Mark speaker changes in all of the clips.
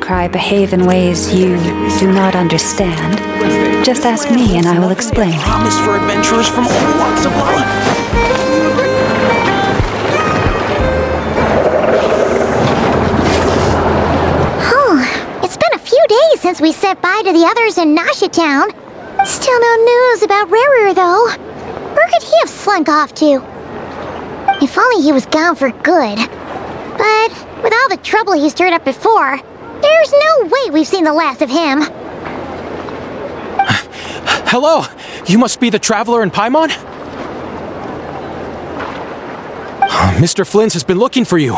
Speaker 1: cry behave in ways you do not understand, just ask me and I will explain.
Speaker 2: Promise for adventurers from all walks of life.
Speaker 3: It's been a few days since we said bye to the others in Nasha Town. Still no news about Rarer, though. Where could he have slunk off to? If only he was gone for good. But with all the trouble he stirred up before, there's no way we've seen the last of him.
Speaker 2: Hello! You must be the traveler in Paimon? Mr. Flynn's has been looking for you.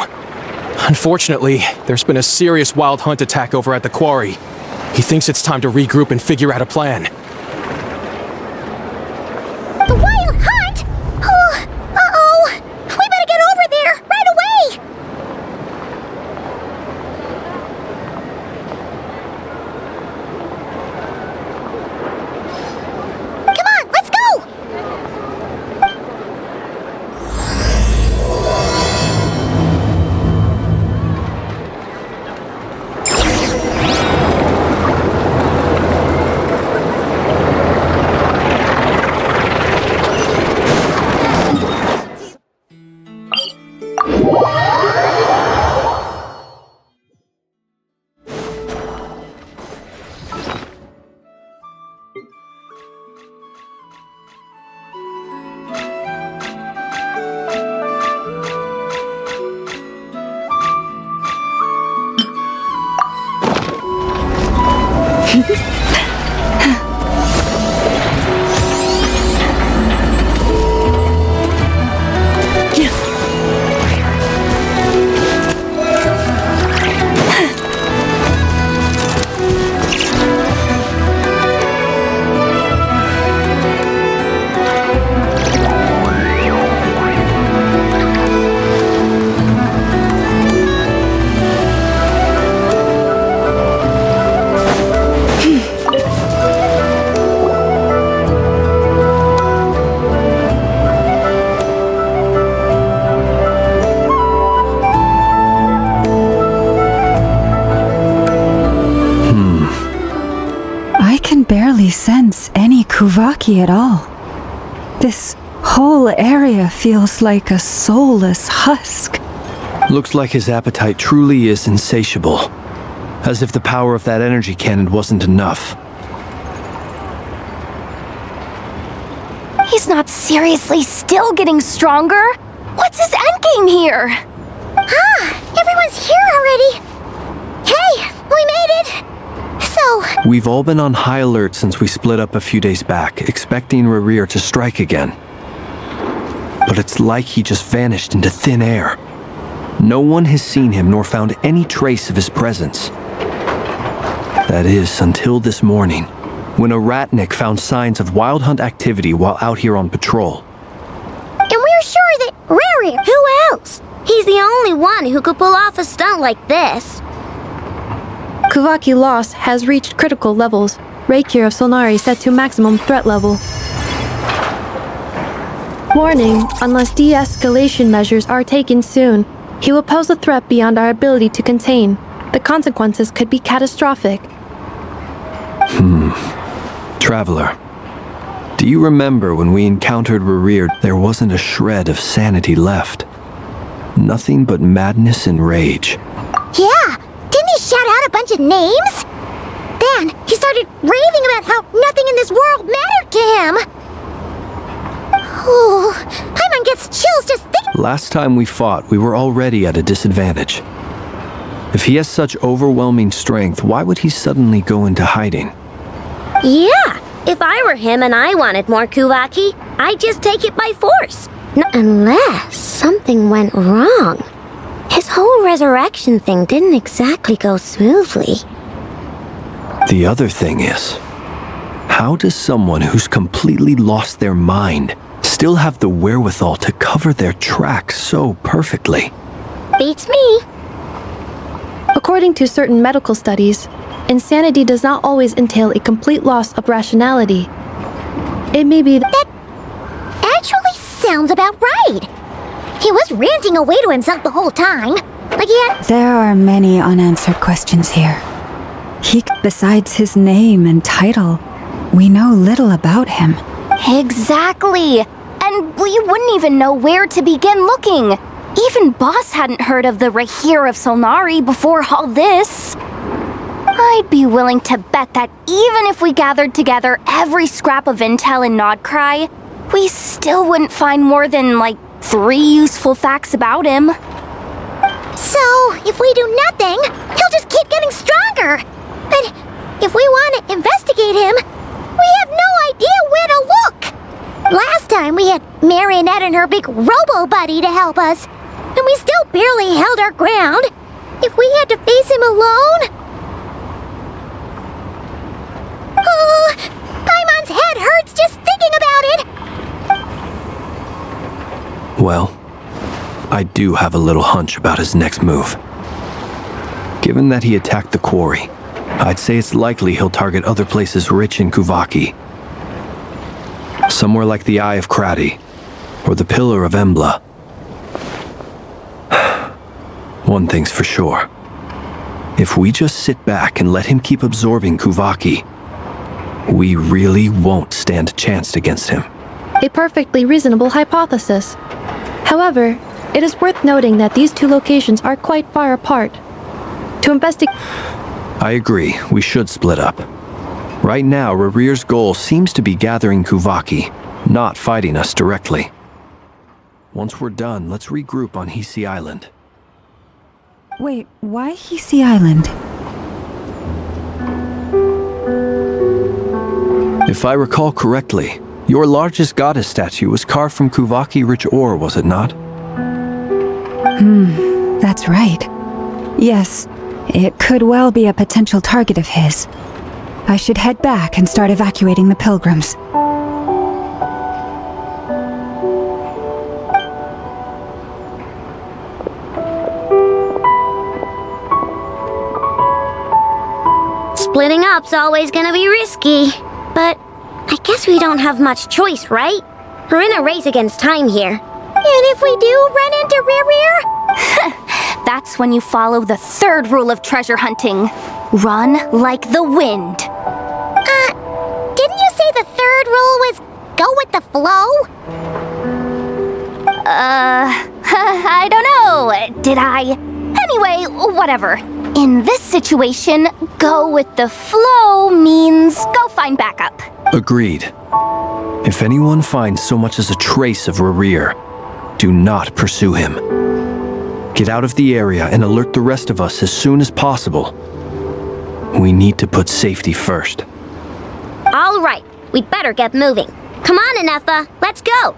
Speaker 2: Unfortunately, there's been a serious wild hunt attack over at the quarry. He thinks it's time to regroup and figure out a plan.
Speaker 3: The wild hunt? Oh, uh-oh! We better get over there, right away! Come on, let's go!
Speaker 1: Sense any Kuvaki at all. This whole area feels like a soulless husk.
Speaker 4: Looks like his appetite truly is insatiable. As if the power of that energy cannon wasn't enough.
Speaker 5: He's not seriously still getting stronger? What's his endgame here?
Speaker 3: Everyone's here already! Hey, we made it! So...
Speaker 4: We've all been on high alert since we split up a few days back, expecting Rarir to strike again. But it's like he just vanished into thin air. No one has seen him nor found any trace of his presence. That is, until this morning, when a ratnik found signs of wild hunt activity while out here on patrol.
Speaker 3: And we're sure that Rarir...
Speaker 5: Who else? He's the only one who could pull off a stunt like this.
Speaker 6: Kuvaki loss has reached critical levels. Reikir of Solnari set to maximum threat level. Warning, unless de-escalation measures are taken soon, he will pose a threat beyond our ability to contain. The consequences could be catastrophic.
Speaker 4: Traveler, do you remember when we encountered Rarir, there wasn't a shred of sanity left? Nothing but madness and rage.
Speaker 3: Yeah! Didn't he shout out a bunch of names? Then he started raving about how nothing in this world mattered to him. Oh, Paimon gets chills just thinking.
Speaker 4: Last time we fought, we were already at a disadvantage. If he has such overwhelming strength, why would he suddenly go into hiding?
Speaker 5: Yeah, if I were him and I wanted more Kuvaki, I'd just take it by force. Unless something went wrong. His whole resurrection thing didn't exactly go smoothly.
Speaker 4: The other thing is, how does someone who's completely lost their mind still have the wherewithal to cover their tracks so perfectly?
Speaker 5: Beats me.
Speaker 6: According to certain medical studies, insanity does not always entail a complete loss of rationality. It may be
Speaker 3: that actually sounds about right. He was ranting away to himself the whole time, like he had...
Speaker 1: There are many unanswered questions here. Besides his name and title, we know little about him.
Speaker 7: Exactly! And we wouldn't even know where to begin looking. Even Boss hadn't heard of the Rahir of Solnari before all this. I'd be willing to bet that even if we gathered together every scrap of intel in Nodcry, we still wouldn't find more than, like, 3 useful facts about him.
Speaker 3: So, if we do nothing, he'll just keep getting stronger. And if we want to investigate him, we have no idea where to look. Last time we had Marionette and her big robo-buddy to help us, and we still barely held our ground. If we had to face him alone... Oh, Paimon's head hurts just thinking about it!
Speaker 4: Well, I do have a little hunch about his next move. Given that he attacked the quarry, I'd say it's likely he'll target other places rich in Kuvaki. Somewhere like the Eye of Krati, or the Pillar of Embla. One thing's for sure. If we just sit back and let him keep absorbing Kuvaki, we really won't stand a chance against him.
Speaker 6: A perfectly reasonable hypothesis. However, it is worth noting that these 2 locations are quite far apart. To investigate...
Speaker 4: I agree, we should split up. Right now, Rarir's goal seems to be gathering Kuvaki, not fighting us directly. Once we're done, let's regroup on Hisi Island.
Speaker 1: Wait, why Hisi Island?
Speaker 4: If I recall correctly, your largest goddess statue was carved from Kuvaki-rich ore, was it not?
Speaker 1: That's right. Yes, it could well be a potential target of his. I should head back and start evacuating the pilgrims.
Speaker 5: Splitting up's always gonna be risky. But I guess we don't have much choice, right? We're in a race against time here.
Speaker 3: And if we do run into Rear,
Speaker 7: That's when you follow the 3rd rule of treasure hunting. Run like the wind.
Speaker 3: didn't you say the 3rd rule was go with the flow?
Speaker 7: I don't know. Did I? Anyway, whatever. In this situation, go with the flow means go find backup.
Speaker 4: Agreed. If anyone finds so much as a trace of Rarir, do not pursue him. Get out of the area and alert the rest of us as soon as possible. We need to put safety first.
Speaker 5: All right, we'd better get moving. Come on, Inefa, let's go.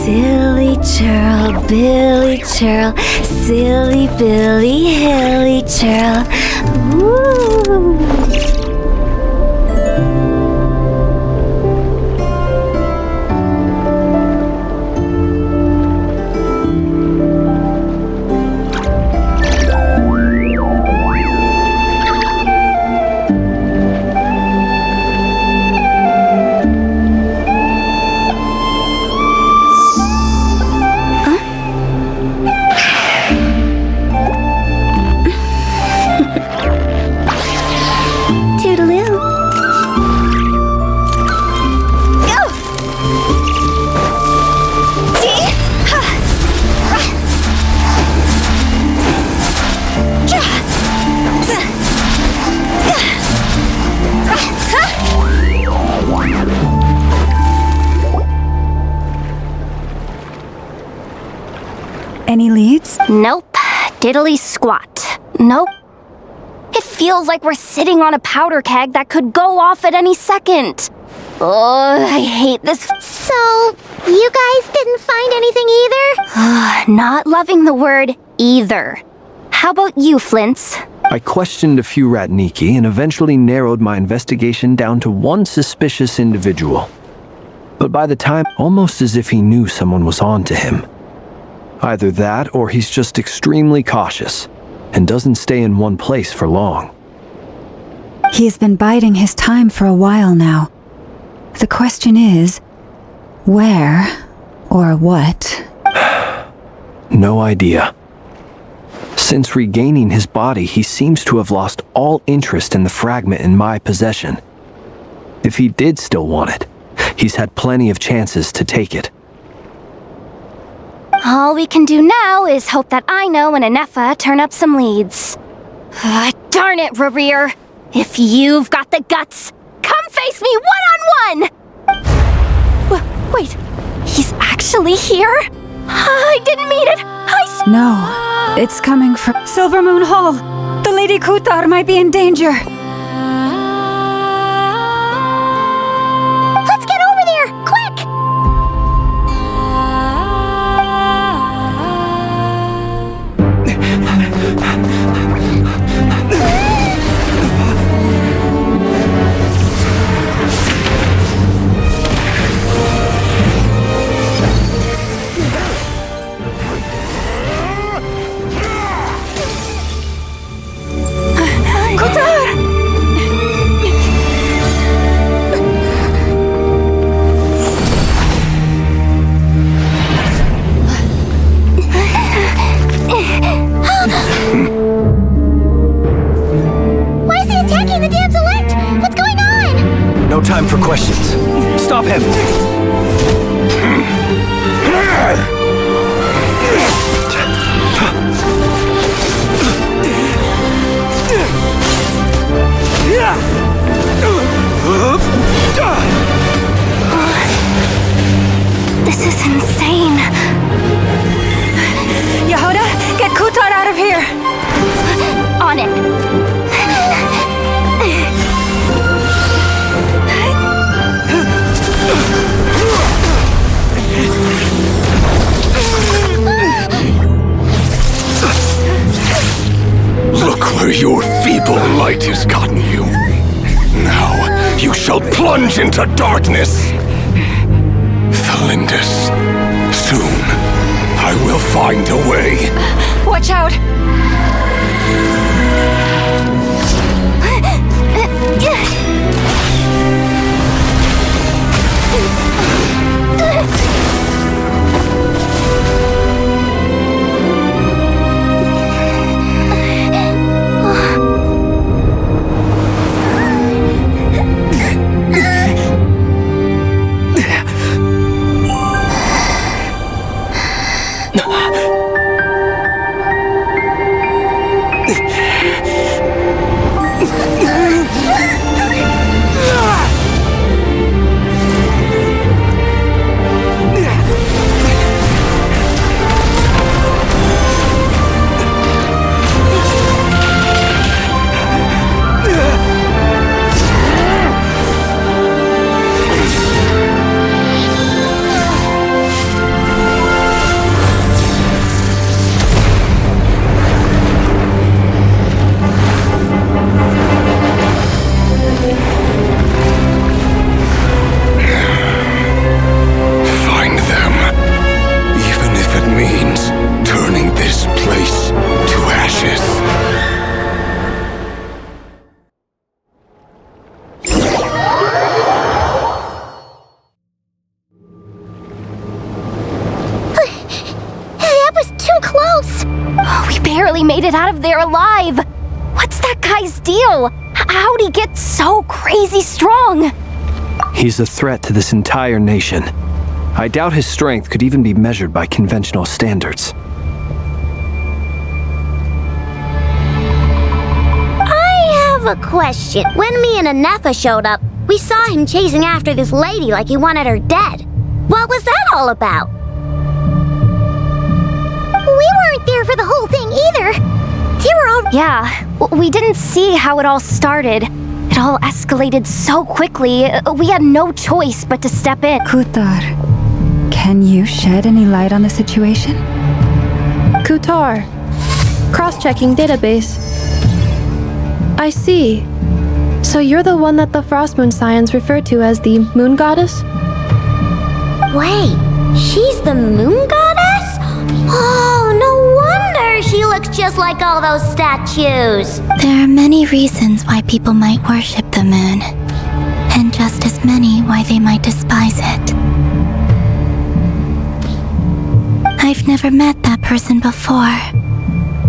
Speaker 5: Silly churl, Billy churl, silly Billy, hilly churl. Woo!
Speaker 1: Any leads?
Speaker 7: Nope. Diddly squat. Nope. It feels like we're sitting on a powder keg that could go off at any second. Oh, I hate this.
Speaker 3: So, you guys didn't find anything either?
Speaker 7: Not loving the word either. How about you, Flint's?
Speaker 4: I questioned a few Ratniki and eventually narrowed my investigation down to one suspicious individual. But by the time, almost as if he knew someone was on to him. Either that or he's just extremely cautious and doesn't stay in one place for long.
Speaker 1: He's been biding his time for a while now. The question is, where or what?
Speaker 4: No idea. Since regaining his body, he seems to have lost all interest in the fragment in my possession. If he did still want it, he's had plenty of chances to take it.
Speaker 7: All we can do now is hope that Aino and Anefa turn up some leads. Darn it, Rerir! If you've got the guts, come face me one-on-one! Wait, he's actually here? I didn't mean it!
Speaker 1: No, it's coming from Silver Moon Hall. The Lady Kutar might be in danger.
Speaker 3: Let's get over there, quick! Why is he attacking the damselette? What's going on?
Speaker 4: No time for questions. Stop him!
Speaker 7: This is insane.
Speaker 1: Yehuda, get Kutar out of here!
Speaker 7: On it.
Speaker 8: Look where your feeble light has gotten you. Now you shall plunge into darkness. Thalindus, soon I will find a way.
Speaker 1: Watch out!
Speaker 7: Made it out of there alive! What's that guy's deal? How'd he get so crazy strong?
Speaker 4: He's a threat to this entire nation. I doubt his strength could even be measured by conventional standards.
Speaker 5: I have a question. When me and Anefa showed up, we saw him chasing after this lady like he wanted her dead. What was that all about?
Speaker 3: We
Speaker 7: Yeah, we didn't see how it all started. It all escalated so quickly, we had no choice but to step in.
Speaker 1: Kutar, can you shed any light on the situation?
Speaker 6: Kutar. Cross-checking database. I see. So you're the one that the Frost Moon Scions refer to as the Moon Goddess?
Speaker 5: Wait, she's the Moon Goddess? Oh, no wonder she looks just like all those statues.
Speaker 3: There are many reasons why people might worship the moon, and just as many why they might despise it. I've never met that person before,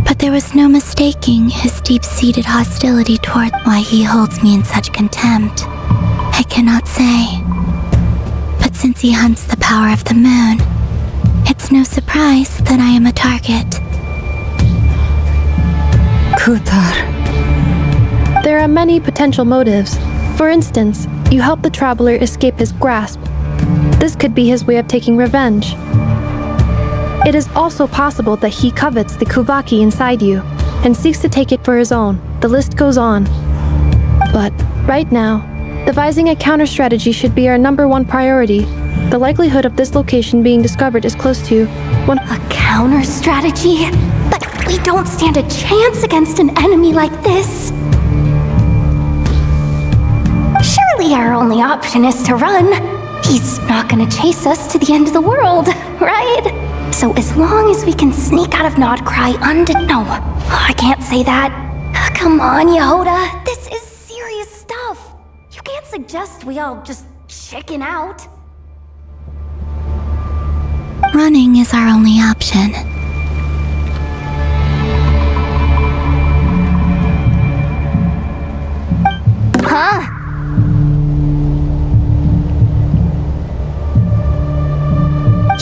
Speaker 3: but there was no mistaking his deep-seated hostility toward why he holds me in such contempt. I cannot say. But since he hunts the power of the moon, it's no surprise that I am a target.
Speaker 1: Kutar.
Speaker 6: There are many potential motives. For instance, you help the traveler escape his grasp. This could be his way of taking revenge. It is also possible that he covets the Kuvaki inside you and seeks to take it for his own. The list goes on. But right now, devising a counter-strategy should be our #1 priority. The likelihood of this location being discovered is close to
Speaker 7: A counter-strategy? But we don't stand a chance against an enemy like this. Surely our only option is to run. He's not gonna chase us to the end of the world, right? So as long as we can sneak out of Nodcry No, I can't say that. Come on, Yehoda. This is serious stuff. You can't suggest we all just chicken out.
Speaker 3: Running is our only option.
Speaker 7: Huh?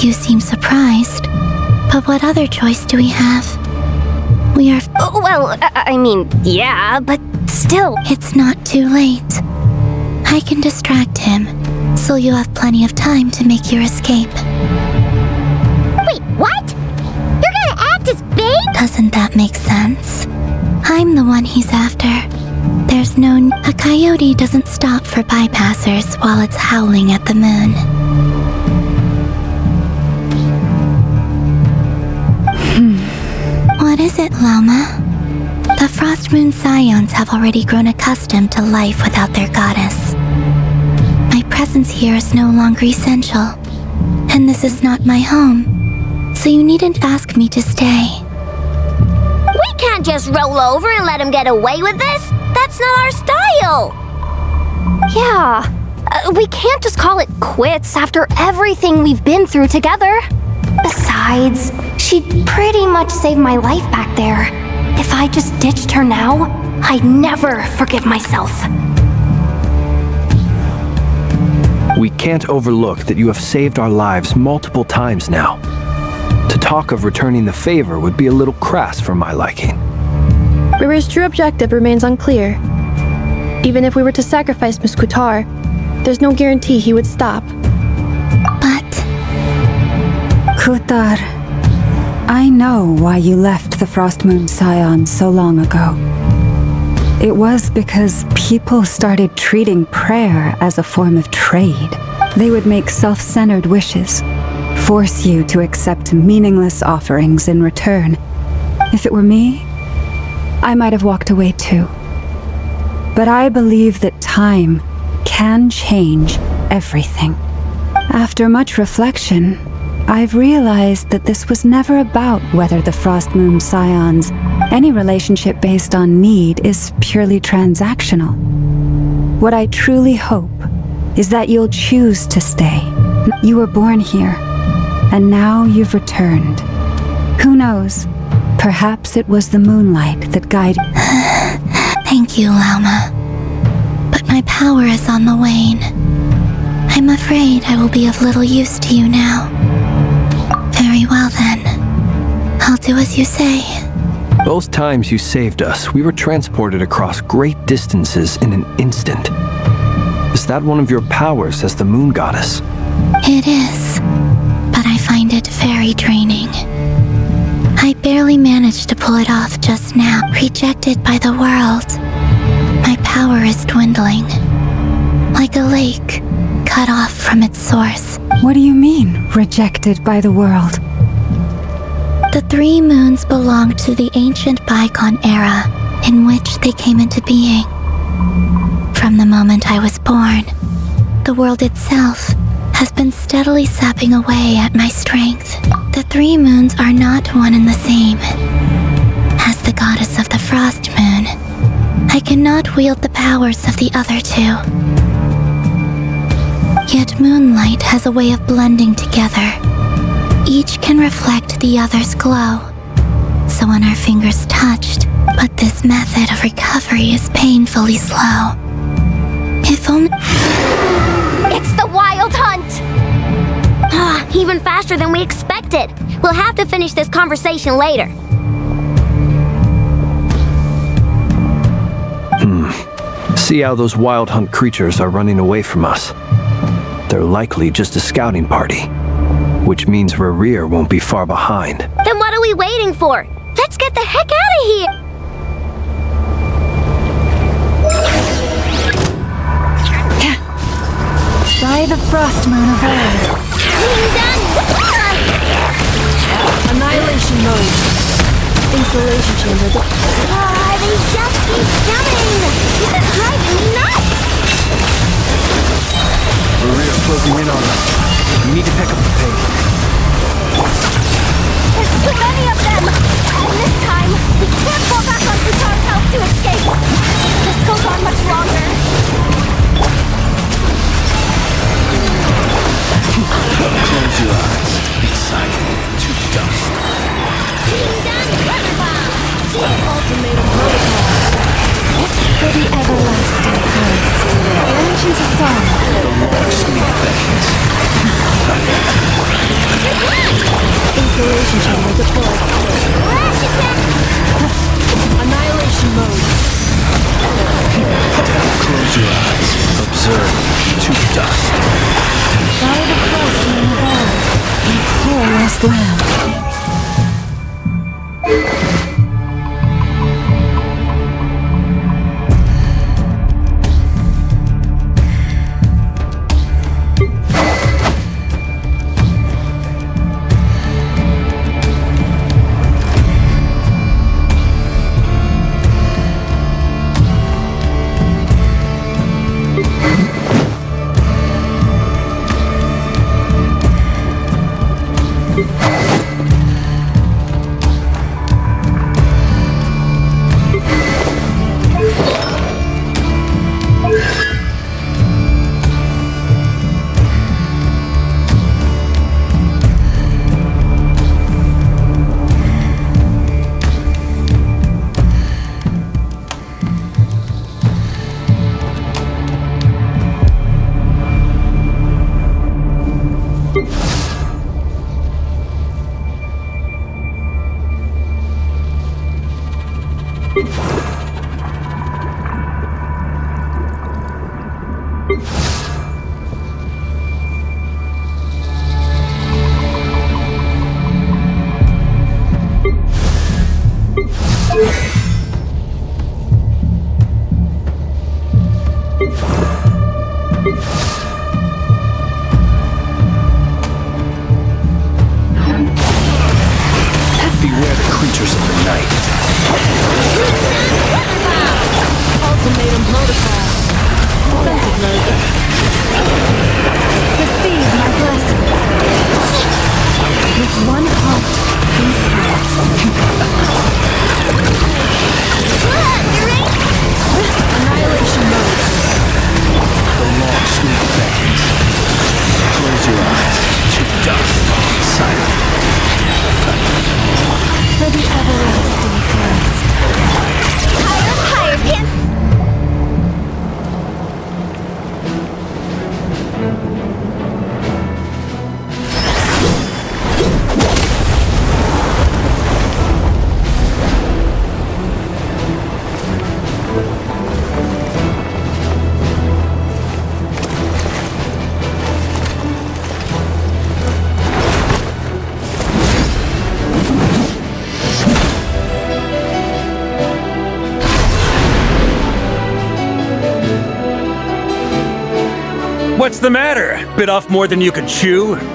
Speaker 3: You seem surprised, but what other choice do we have? We are...
Speaker 7: Well, I mean, yeah, but still.
Speaker 3: It's not too late. I can distract him, so you'll have plenty of time to make your escape.
Speaker 5: Wait, what? You're gonna act as bait?
Speaker 3: Doesn't that make sense? I'm the one he's after. There's no... A coyote doesn't stop for bypassers while it's howling at the moon. What is it, Loma? The Frost Moon Scions have already grown accustomed to life without their goddess. My presence here is no longer essential, and this is not my home, so you needn't ask me to stay.
Speaker 5: We can't just roll over and let him get away with this. That's not our style.
Speaker 7: Yeah, we can't just call it quits after everything we've been through together. Besides, she'd pretty much saved my life back there. If I just ditched her now, I'd never forgive myself.
Speaker 4: We can't overlook that you have saved our lives multiple times now. To talk of returning the favor would be a little crass for my liking.
Speaker 6: Riri's true objective remains unclear. Even if we were to sacrifice Miss Kutar, there's no guarantee he would stop.
Speaker 3: But...
Speaker 1: Kutar, I know why you left the Frost Moon Scions so long ago. It was because people started treating prayer as a form of trade. They would make self-centered wishes, force you to accept meaningless offerings in return. If it were me, I might have walked away too. But I believe that time can change everything. After much reflection, I've realized that this was never about whether the Frost Moon Scions, any relationship based on need, is purely transactional. What I truly hope is that you'll choose to stay. You were born here, and now you've returned. Who knows? Perhaps it was the moonlight that guided.
Speaker 3: Thank you, Lauma. But my power is on the wane. I'm afraid I will be of little use to you now. Very well then. I'll do as you say.
Speaker 4: Both times you saved us, we were transported across great distances in an instant. Is that one of your powers as the Moon Goddess?
Speaker 3: It is, but I find it very draining. I I barely managed to pull it off just now. Rejected by the world. My power is dwindling. Like a lake, cut off from its source.
Speaker 1: What do you mean, rejected by the world?
Speaker 3: The 3 moons belong to the ancient bygone era in which they came into being. From the moment I was born, the world itself has been steadily sapping away at my strength. The 3 moons are not one and the same. As the goddess of the Frost Moon, I cannot wield the powers of the other 2. Yet moonlight has a way of blending together. Each can reflect the other's glow. So when our fingers touched, but this method of recovery is painfully slow. If only...
Speaker 7: It's the Wild Hunt!
Speaker 5: Even faster than we expected. We'll have to finish this conversation later.
Speaker 4: See how those wild hunt creatures are running away from us. They're likely just a scouting party, which means Rerir won't be far behind.
Speaker 5: Then what are we waiting for? Let's get the heck out of here!
Speaker 1: By the Frost Moon of old.
Speaker 6: Annihilation mode. Installation chamber.
Speaker 5: They just keep coming! This is driving me nuts!
Speaker 4: Rerir's closing in on us. We need to pick up the pace.
Speaker 7: There's too many of them! And this time, we can't fall back on Futar's health to escape! If this goes on much longer...
Speaker 8: Close your eyes. Be silent to dust.
Speaker 6: Ultimatum protocol.
Speaker 1: For the everlasting grace. Ancients of song.
Speaker 6: Installation chamber deployed. Annihilation mode.
Speaker 8: Close your eyes. Observe to dust.
Speaker 1: By the Frost Moon of old. In cruel lost land.
Speaker 8: Beware the creatures of the night.
Speaker 6: Ultimatum protocol. Defensive mode.
Speaker 1: Receive my blessing. With one heart, be
Speaker 6: Annihilation mode.
Speaker 8: The long sweep beckons. Close your eyes to dust. Silent.
Speaker 1: for the everlasting grace.
Speaker 7: Higher, Pin!
Speaker 9: What's the matter? Bit off more than you could chew?
Speaker 3: Who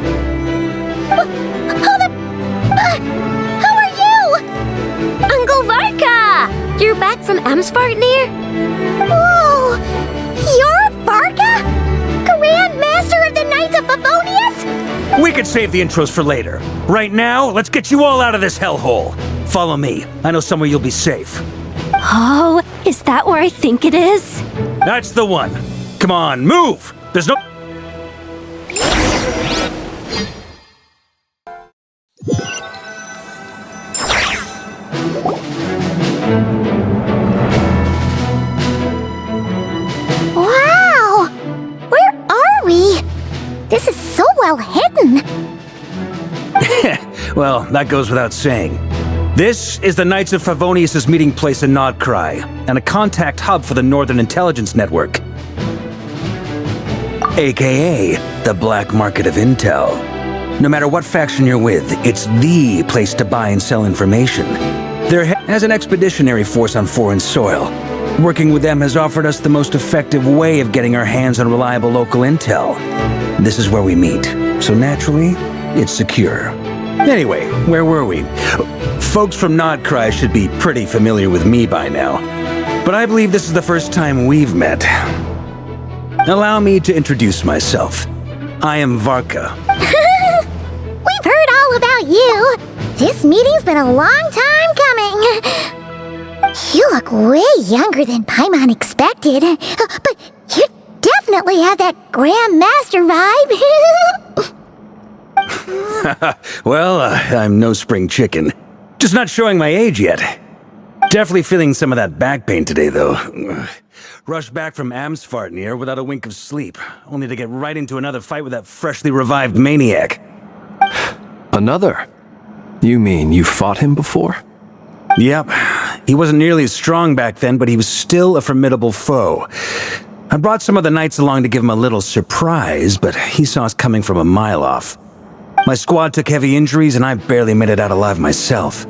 Speaker 3: are you?
Speaker 5: Uncle Varka! You're back from Amsvartnir?
Speaker 3: Whoa! You're Varka? Grand Master of the Knights of Favonius?
Speaker 9: We could save the intros for later. Right now, let's get you all out of this hellhole. Follow me. I know somewhere you'll be safe.
Speaker 7: Oh, is that where I think it is?
Speaker 9: That's the one. Come on, move! There's no...
Speaker 3: Wow! Where are we? This is so well hidden.
Speaker 9: Well, that goes without saying. This is the Knights of Favonius' meeting place in Nodcry, and a contact hub for the Northern Intelligence Network. AKA, the black market of intel. No matter what faction you're with, it's the place to buy and sell information. There has an expeditionary force on foreign soil. Working with them has offered us the most effective way of getting our hands on reliable local intel. This is where we meet, so naturally, it's secure. Anyway, where were we? Folks from Nodcry should be pretty familiar with me by now, but I believe this is the first time we've met. Allow me to introduce myself. I am Varka.
Speaker 3: We've heard all about you. This meeting's been a long time coming. You look way younger than Paimon expected, but you definitely have that Grand Master vibe.
Speaker 9: Well, I'm no spring chicken. Just not showing my age yet. Definitely feeling some of that back pain today, though. Rushed back from Amsvartnir without a wink of sleep, only to get right into another fight with that freshly revived maniac.
Speaker 4: Another? You mean you fought him before?
Speaker 9: Yep. He wasn't nearly as strong back then, but he was still a formidable foe. I brought some of the knights along to give him a little surprise, but he saw us coming from a mile off. My squad took heavy injuries, and I barely made it out alive myself.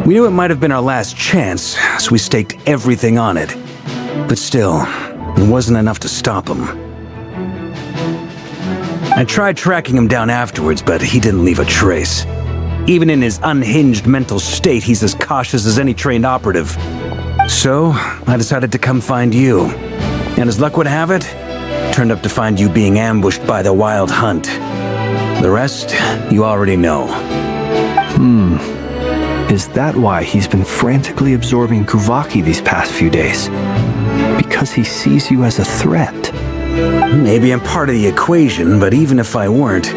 Speaker 9: We knew it might have been our last chance, so we staked everything on it. But still, it wasn't enough to stop him. I tried tracking him down afterwards, but he didn't leave a trace. Even in his unhinged mental state, he's as cautious as any trained operative. So, I decided to come find you. And as luck would have it, turned up to find you being ambushed by the Wild Hunt. The rest, you already know.
Speaker 4: Is that why he's been frantically absorbing Kuvaki these past few days? Because he sees you as a threat?
Speaker 9: Maybe I'm part of the equation, but even if I weren't,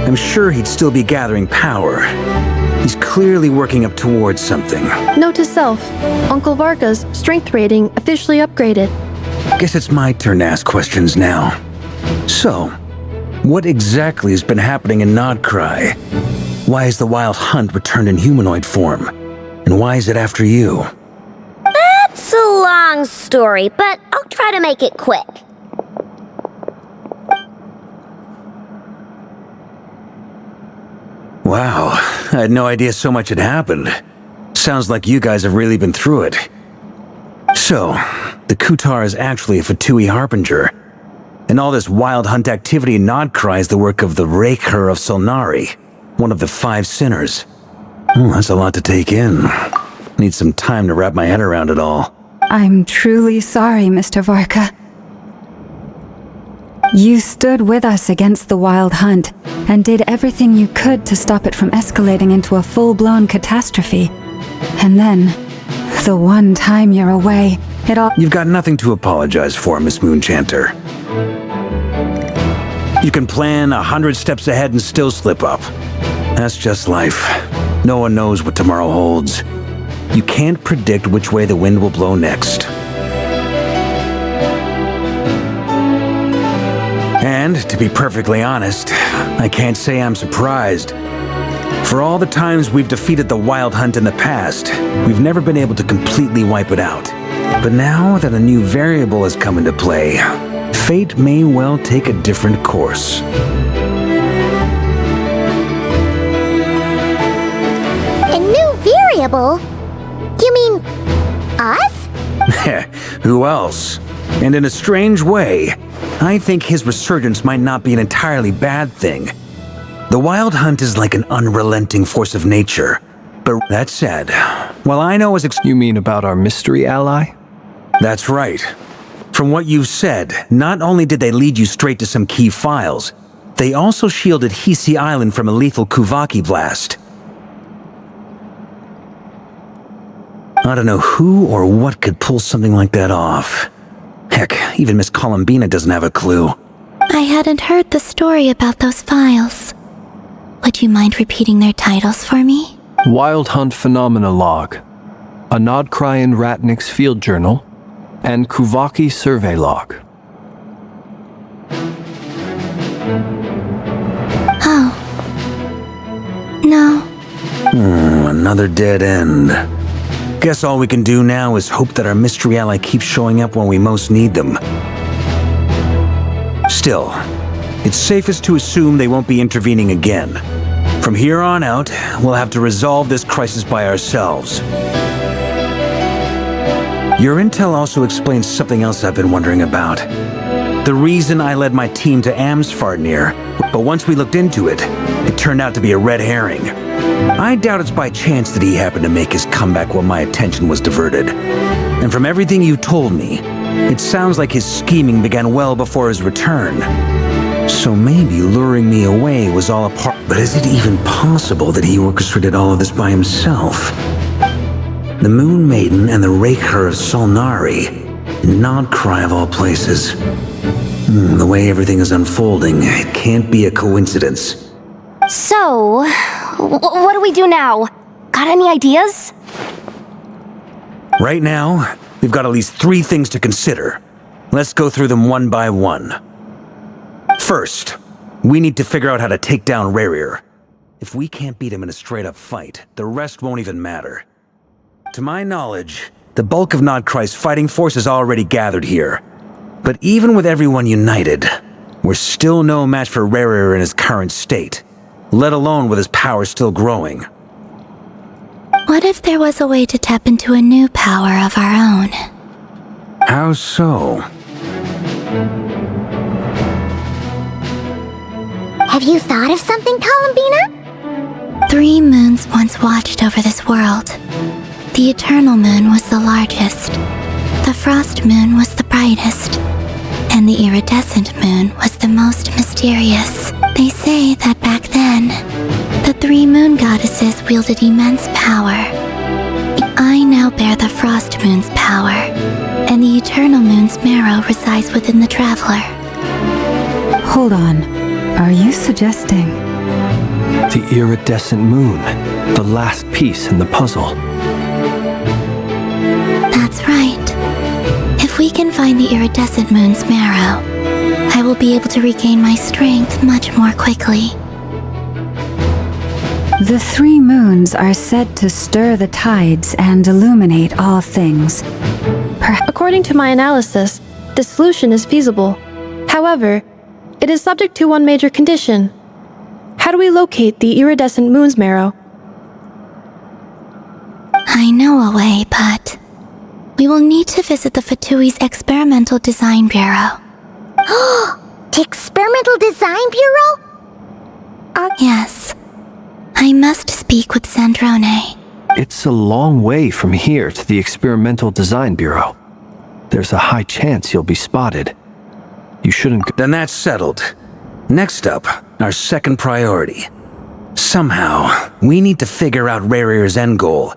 Speaker 9: I'm sure he'd still be gathering power. He's clearly working up towards something.
Speaker 6: Note to self, Uncle Varka's strength rating officially upgraded.
Speaker 9: Guess it's my turn to ask questions now. So, what exactly has been happening in Nodcry? Why has the Wild Hunt returned in humanoid form? And why is it after you?
Speaker 5: That's a long story, but I'll try to make it quick.
Speaker 9: Wow, I had no idea so much had happened. Sounds like you guys have really been through it. So, the Kutar is actually a Fatui Harbinger. And all this Wild Hunt activity in Nodcry is the work of the Raker of Solnari, one of the 5 sinners. That's a lot to take in. Need some time to wrap my head around it all.
Speaker 1: I'm truly sorry, Mr. Varka. You stood with us against the Wild Hunt and did everything you could to stop it from escalating into a full-blown catastrophe. And then, the one time you're away, it all—
Speaker 9: You've got nothing to apologize for, Miss Moonchanter. You can plan 100 steps ahead and still slip up. That's just life. No one knows what tomorrow holds. You can't predict which way the wind will blow next. And, to be perfectly honest, I can't say I'm surprised. For all the times we've defeated the Wild Hunt in the past, we've never been able to completely wipe it out. But now that a new variable has come into play, fate may well take a different course.
Speaker 3: A new variable? You mean us?
Speaker 9: Who else? And in a strange way, I think his resurgence might not be an entirely bad thing. The Wild Hunt is like an unrelenting force of nature. But that said, while I know as
Speaker 4: You mean about our mystery ally?
Speaker 9: That's right. From what you've said, not only did they lead you straight to some key files, they also shielded Hisi Island from a lethal Kuvaki blast. I don't know who or what could pull something like that off. Heck, even Miss Columbina doesn't have a clue.
Speaker 3: I hadn't heard the story about those files. Would you mind repeating their titles for me?
Speaker 4: Wild Hunt Phenomena Log, a Nodkryan Ratnik's Field Journal, and Kuvaki Survey Log.
Speaker 3: Oh. No.
Speaker 9: Another dead end. Guess all we can do now is hope that our mystery ally keeps showing up when we most need them. Still, it's safest to assume they won't be intervening again. From here on out, we'll have to resolve this crisis by ourselves. Your intel also explains something else I've been wondering about. The reason I led my team to Amsfarnir, but once we looked into it, it turned out to be a red herring. I doubt it's by chance that he happened to make his comeback while my attention was diverted. And from everything you told me, it sounds like his scheming began well before his return. So maybe luring me away was all a part. But is it even possible that he orchestrated all of this by himself? The Moon Maiden and the Raker of Solnari. Nodcry of all places. The way everything is unfolding, it can't be a coincidence.
Speaker 7: So, what do we do now? Got any ideas?
Speaker 9: Right now, we've got at least 3 things to consider. Let's go through them one by one. First, we need to figure out how to take down Rerir. If we can't beat him in a straight-up fight, the rest won't even matter. To my knowledge, the bulk of Nodcry's fighting force is already gathered here. But even with everyone united, we're still no match for Rerir in his current state, let alone with his power still growing.
Speaker 3: What if there was a way to tap into a new power of our own?
Speaker 9: How so?
Speaker 3: Have you thought of something, Columbina? 3 moons once watched over this world. The Eternal Moon was the largest. The Frost Moon was the brightest. And the Iridescent Moon was the most mysterious. They say that back then, the 3 moon goddesses wielded immense power. I now bear the Frost Moon's power, and the Eternal Moon's marrow resides within the Traveler.
Speaker 1: Hold on. Are you suggesting?
Speaker 4: The Iridescent Moon, the last piece in the puzzle.
Speaker 3: That's right. If we can find the Iridescent Moon's marrow, I will be able to regain my strength much more quickly.
Speaker 1: The 3 moons are said to stir the tides and illuminate all things.
Speaker 6: According to my analysis, this solution is feasible. However, it is subject to one major condition. How do we locate the Iridescent Moon's marrow?
Speaker 3: I know a way, but we will need to visit the Fatui's Experimental Design Bureau.
Speaker 5: The Experimental Design Bureau?
Speaker 3: Yes. I must speak with Sandrone.
Speaker 4: It's a long way from here to the Experimental Design Bureau. There's a high chance you'll be spotted. You shouldn't go.
Speaker 9: Then that's settled. Next up, our second priority. Somehow, we need to figure out Rerir's end goal.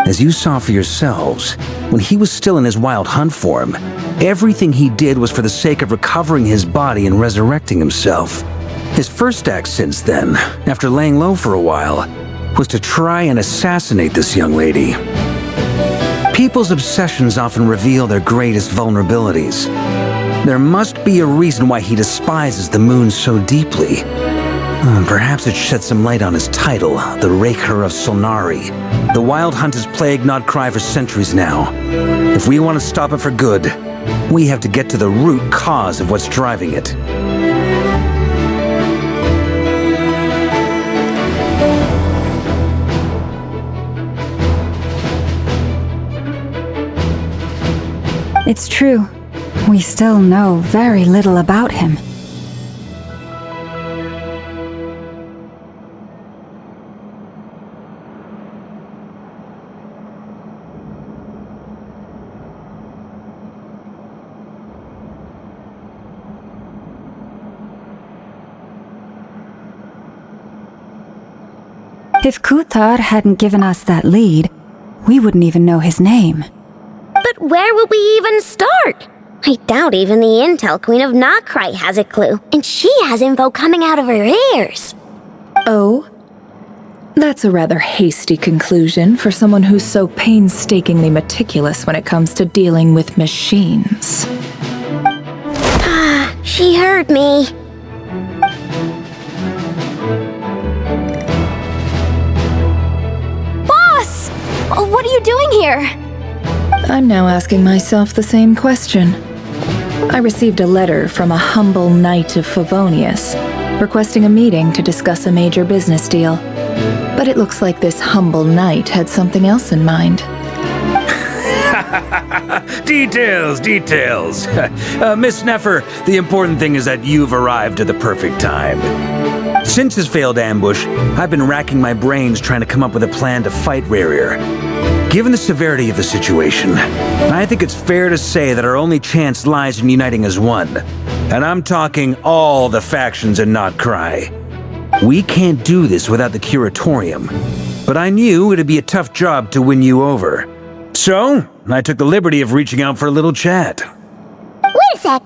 Speaker 9: As you saw for yourselves, when he was still in his Wild Hunt form, everything he did was for the sake of recovering his body and resurrecting himself. His first act since then, after laying low for a while, was to try and assassinate this young lady. People's obsessions often reveal their greatest vulnerabilities. There must be a reason why he despises the moon so deeply. Perhaps it sheds some light on his title, the Raker of Solnari. The Wild Hunt has plagued Nodcry for centuries now. If we want to stop it for good, we have to get to the root cause of what's driving it.
Speaker 1: It's true. We still know very little about him. If Kutar hadn't given us that lead, we wouldn't even know his name.
Speaker 5: But where would we even start? I doubt even the Intel Queen of Nokrai has a clue, and she has info coming out of her ears.
Speaker 10: Oh? That's a rather hasty conclusion for someone who's so painstakingly meticulous when it comes to dealing with machines.
Speaker 5: She heard me.
Speaker 7: Boss! What are you doing here?
Speaker 10: I'm now asking myself the same question. I received a letter from a humble knight of Favonius, requesting a meeting to discuss a major business deal. But it looks like this humble knight had something else in mind.
Speaker 9: Details. Miss Sneffer, the important thing is that you've arrived at the perfect time. Since his failed ambush, I've been racking my brains trying to come up with a plan to fight Rerir. Given the severity of the situation, I think it's fair to say that our only chance lies in uniting as one. And I'm talking all the factions in Nokrai. We can't do this without the Curatorium, but I knew it'd be a tough job to win you over. So, I took the liberty of reaching out for a little chat.
Speaker 3: Wait a sec.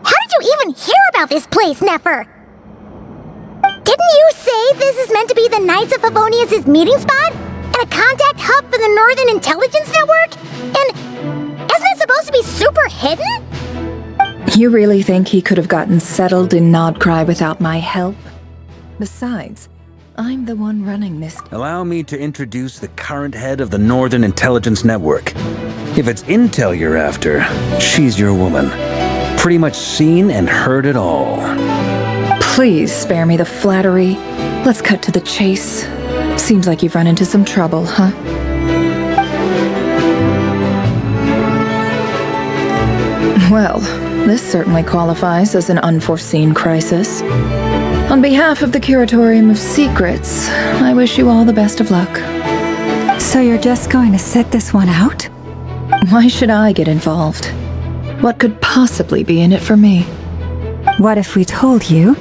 Speaker 3: How did you even hear about this place, Nefer? Didn't you say this is meant to be the Knights of Favonius' meeting spot? And a contact hub for the Northern Intelligence Network? And isn't it supposed to be super hidden?
Speaker 10: You really think he could have gotten settled in Nodcry without my help? Besides, I'm the one running this.
Speaker 9: Allow me to introduce the current head of the Northern Intelligence Network. If it's intel you're after, she's your woman. Pretty much seen and heard it all.
Speaker 10: Please spare me the flattery. Let's cut to the chase. Seems like you've run into some trouble, huh? Well, this certainly qualifies as an unforeseen crisis. On behalf of the Curatorium of Secrets, I wish you all the best of luck.
Speaker 1: So you're just going to sit this one out?
Speaker 10: Why should I get involved? What could possibly be in it for me?
Speaker 1: What if we told you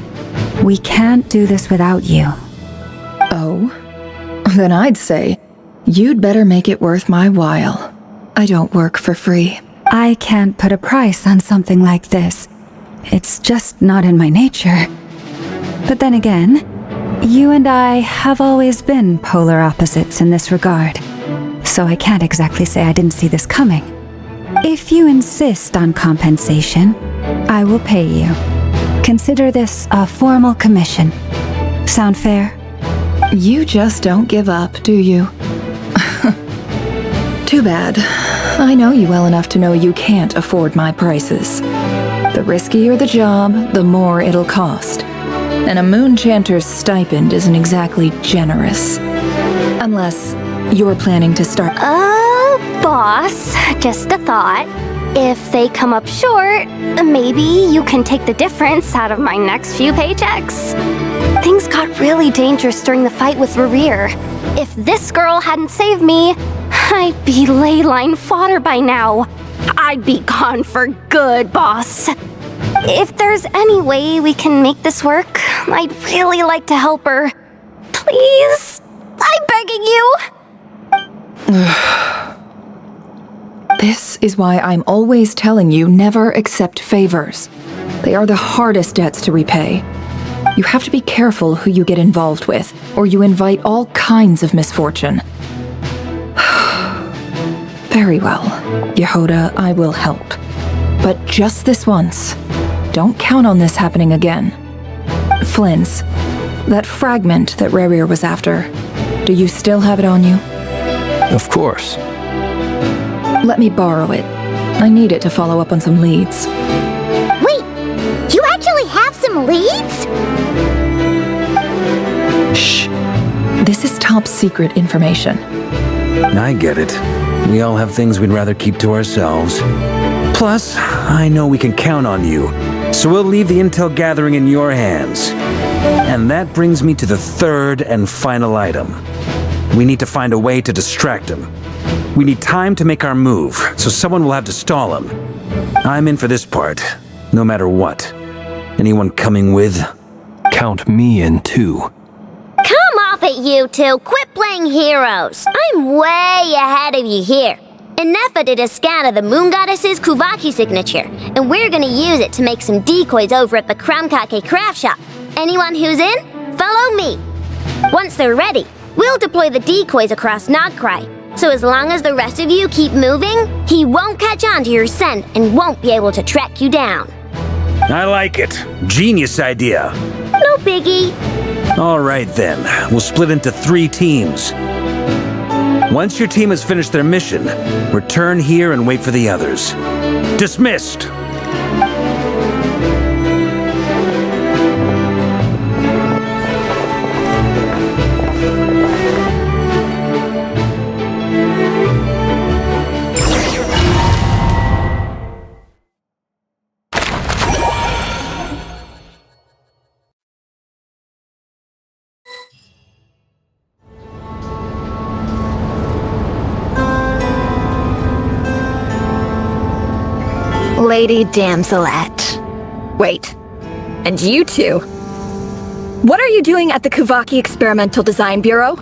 Speaker 1: we can't do this without you?
Speaker 10: Oh? Then I'd say, you'd better make it worth my while. I don't work for free.
Speaker 1: I can't put a price on something like this. It's just not in my nature. But then again, you and I have always been polar opposites in this regard. So I can't exactly say I didn't see this coming. If you insist on compensation, I will pay you. Consider this a formal commission. Sound fair?
Speaker 10: You just don't give up, do you? Too bad. I know you well enough to know you can't afford my prices. The riskier the job, the more it'll cost. And a Moonchanter's stipend isn't exactly generous. Unless you're planning to start...
Speaker 7: Boss, just a thought. If they come up short, maybe you can take the difference out of my next few paychecks. Things got really dangerous during the fight with Rerir. If this girl hadn't saved me, I'd be ley line fodder by now. I'd be gone for good, boss. If there's any way we can make this work, I'd really like to help her. Please, I'm begging you.
Speaker 10: This is why I'm always telling you never accept favors. They are the hardest debts to repay. You have to be careful who you get involved with, or you invite all kinds of misfortune. Very well, Yehoda, I will help. But just this once. Don't count on this happening again. Flynn's, that fragment that Rerir was after, do you still have it on you?
Speaker 4: Of course.
Speaker 10: Let me borrow it. I need it to follow up on some leads.
Speaker 3: Wait, you actually have some leads?
Speaker 10: Shh. This is top secret information.
Speaker 9: I get it. We all have things we'd rather keep to ourselves. Plus, I know we can count on you, so we'll leave the intel gathering in your hands. And that brings me to the third and final item. We need to find a way to distract him. We need time to make our move, so someone will have to stall him. I'm in for this part, no matter what. Anyone coming with?
Speaker 4: Count me in too.
Speaker 5: Come off it, you two! Quit playing heroes! I'm way ahead of you here. Nefa did a scan of the Moon Goddess's Kuvaki signature, and we're gonna use it to make some decoys over at the Kramkake craft shop. Anyone who's in, follow me. Once they're ready, we'll deploy the decoys across Nagkrai. So as long as the rest of you keep moving, he won't catch on to your scent and won't be able to track you down.
Speaker 9: I like it. Genius idea.
Speaker 5: No biggie.
Speaker 9: All right then, we'll split into 3 teams. Once your team has finished their mission, return here and wait for the others. Dismissed!
Speaker 11: Lady Damselette. Wait, and you two? What are you doing at the Kuvaki Experimental Design Bureau?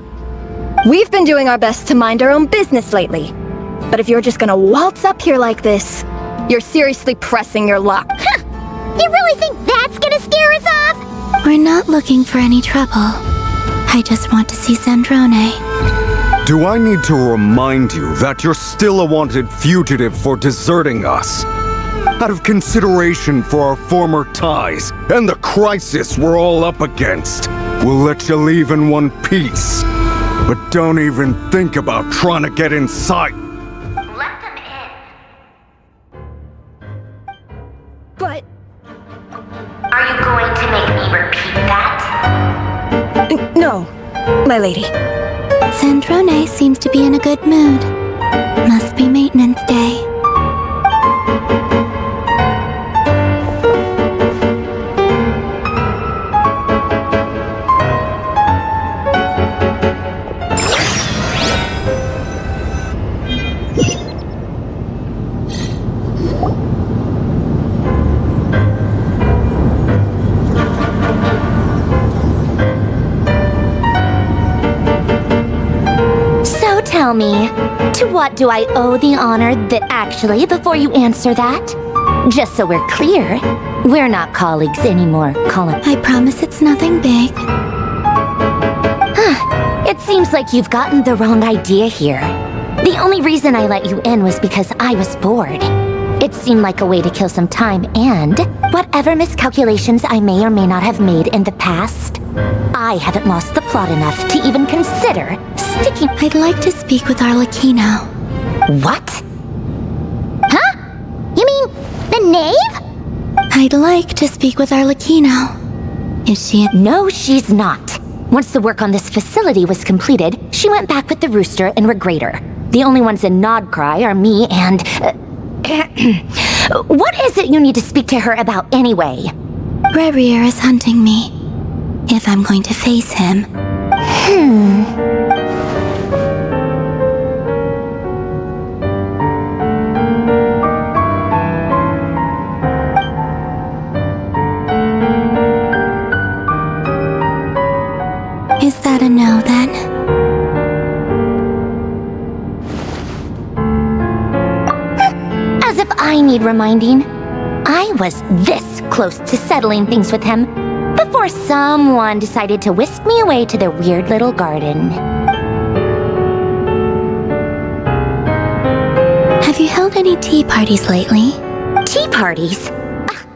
Speaker 11: We've been doing our best to mind our own business lately. But if you're just gonna waltz up here like this, you're seriously pressing your luck.
Speaker 3: Huh! You really think that's gonna scare us off? We're not looking for any trouble. I just want to see Sandrone.
Speaker 12: Do I need to remind you that you're still a wanted fugitive for deserting us? Out of consideration for our former ties and the crisis we're all up against, we'll let you leave in one piece. But don't even think about trying to get inside.
Speaker 3: Let them in.
Speaker 11: But...
Speaker 3: Are you going to make me repeat that?
Speaker 11: No, my lady.
Speaker 3: Sandrone seems to be in a good mood. Must be maintenance day. Tell me, to what do I owe the honor that actually, before you answer that? Just so we're clear, we're not colleagues anymore, Colin. I promise it's nothing big. It seems like you've gotten the wrong idea here. The only reason I let you in was because I was bored. It seemed like a way to kill some time and whatever miscalculations I may or may not have made in the past, I haven't lost the plot enough to even consider sticking. I'd like to speak with Arlecchino. What? Huh? You mean the knave? I'd like to speak with Arlecchino. Is she? No, she's not. Once the work on this facility was completed, she went back with the Rooster and Regrator. The only ones in Nodcry are me and... What is it you need to speak to her about anyway? Rerir is hunting me. If I'm going to face him. Is that a no then? As if I need reminding. I was this close to settling things with him before someone decided to whisk me away to their weird little garden. Have you held any tea parties lately? Tea parties?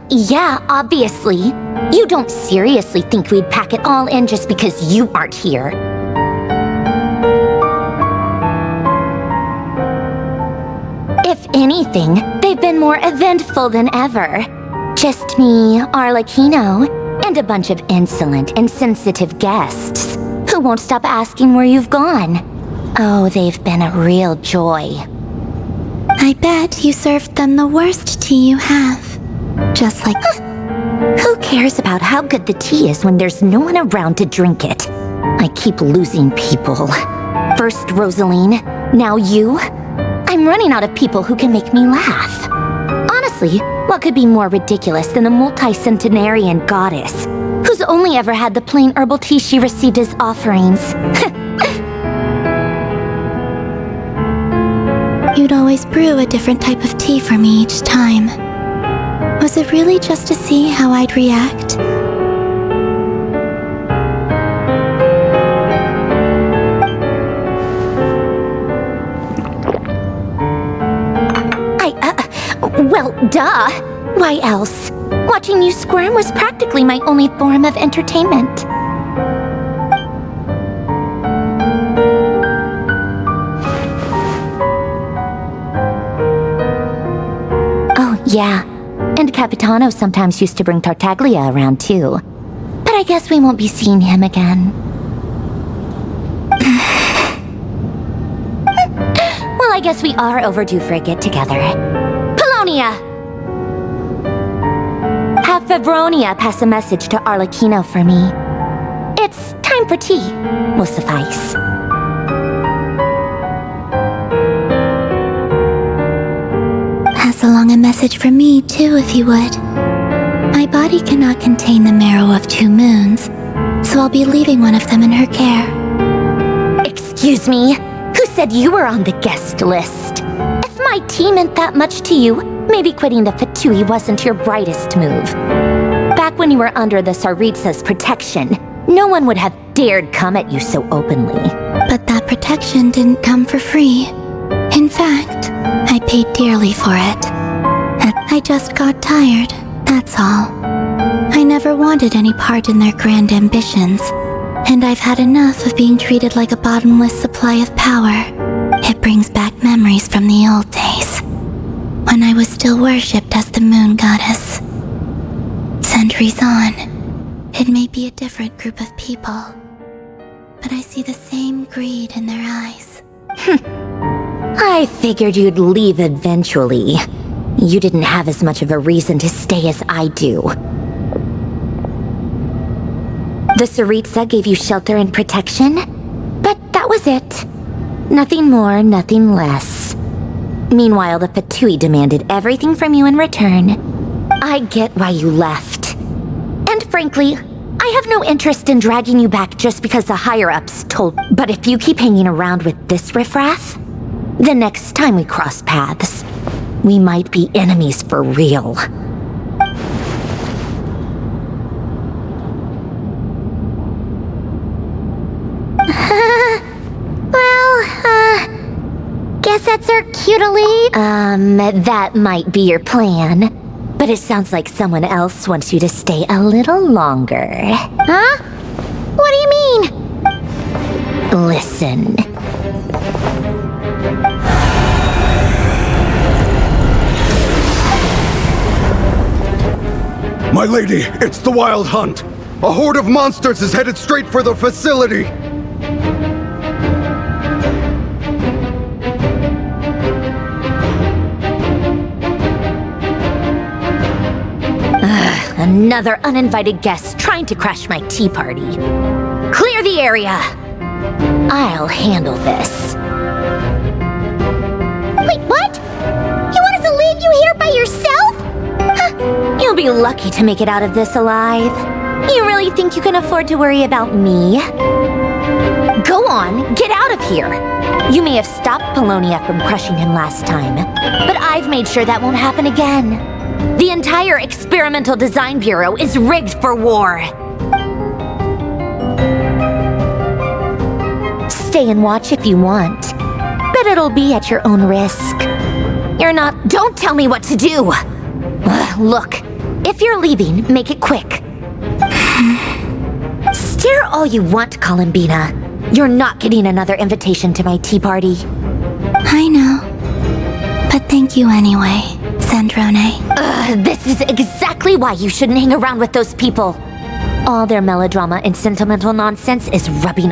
Speaker 3: Yeah, obviously. You don't seriously think we'd pack it all in just because you aren't here? If anything, they've been more eventful than ever. Just me, Arlecchino, and a bunch of insolent and sensitive guests who won't stop asking where you've gone. Oh, they've been a real joy. I bet you served them the worst tea you have. Just like...
Speaker 13: Who cares about how good the tea is when there's no one around to drink it? I keep losing people. First Rosaline, now you. I'm running out of people who can make me laugh. Honestly, what could be more ridiculous than a multi-centenarian goddess who's only ever had the plain herbal tea she received as offerings?
Speaker 3: You'd always brew a different type of tea for me each time. Was it really just to see how I'd react?
Speaker 13: Well, duh. Why else? Watching you squirm was practically my only form of entertainment. Oh, yeah. And Capitano sometimes used to bring Tartaglia around, too. But I guess we won't be seeing him again. Well, I guess we are overdue for a get-together. Have Febronia pass a message to Arlecchino for me. It's time for tea. Will suffice.
Speaker 3: Pass along a message from me, too, if you would. My body cannot contain the marrow of 2 moons, so I'll be leaving one of them in her care.
Speaker 13: Excuse me? Who said you were on the guest list? If my tea meant that much to you, maybe quitting the Fatui wasn't your brightest move. Back when you were under the Tsaritsa's protection, no one would have dared come at you so openly.
Speaker 3: But that protection didn't come for free. In fact, I paid dearly for it. I just got tired, that's all. I never wanted any part in their grand ambitions, and I've had enough of being treated like a bottomless supply of power. It brings back memories from the old days, when I was still worshipped as the moon goddess. Centuries on, it may be a different group of people, but I see the same greed in their eyes.
Speaker 13: I figured you'd leave eventually. You didn't have as much of a reason to stay as I do. The Tsaritsa gave you shelter and protection, but that was it. Nothing more, nothing less. Meanwhile, the Fatui demanded everything from you in return. I get why you left. And frankly, I have no interest in dragging you back just because the higher-ups told... But if you keep hanging around with this riffraff, the next time we cross paths, we might be enemies for real.
Speaker 3: Guess that's our cutely.
Speaker 13: That might be your plan. But it sounds like someone else wants you to stay a little longer.
Speaker 3: Huh? What do you mean?
Speaker 13: Listen.
Speaker 12: My lady, it's the Wild Hunt. A horde of monsters is headed straight for the facility.
Speaker 13: Another uninvited guest trying to crash my tea party. Clear the area! I'll handle this.
Speaker 3: Wait, what? You want us to leave you here by yourself?
Speaker 13: Huh, you'll be lucky to make it out of this alive. You really think you can afford to worry about me? Go on, get out of here! You may have stopped Polonia from crushing him last time, but I've made sure that won't happen again. The entire Experimental Design Bureau is rigged for war. Stay and watch if you want, but it'll be at your own risk. You're not... Don't tell me what to do! Look, if you're leaving, make it quick. Stare all you want, Columbina. You're not getting another invitation to my tea party.
Speaker 3: I know. But thank you anyway, Sandrone.
Speaker 13: This is exactly why you shouldn't hang around with those people. All their melodrama and sentimental nonsense is rubbing...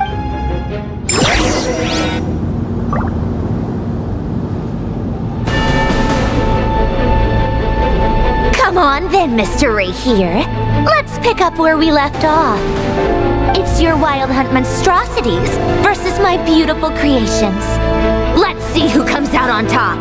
Speaker 13: On then, Mr. Ray here. Let's pick up where we left off. It's your wild hunt monstrosities versus my beautiful creations. Let's see who comes out on top.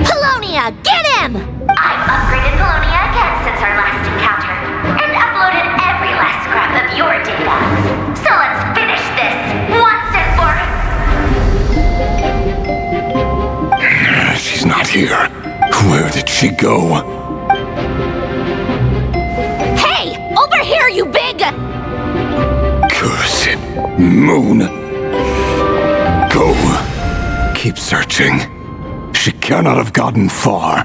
Speaker 5: Polonia, get him!
Speaker 13: I've upgraded Polonia again since our last encounter, and uploaded every last scrap of your data. So let's finish this once and for...
Speaker 8: She's not here. Where did she go?
Speaker 5: Hey! Over here, you big...
Speaker 8: Cursed moon. Go. Keep searching. She cannot have gotten far.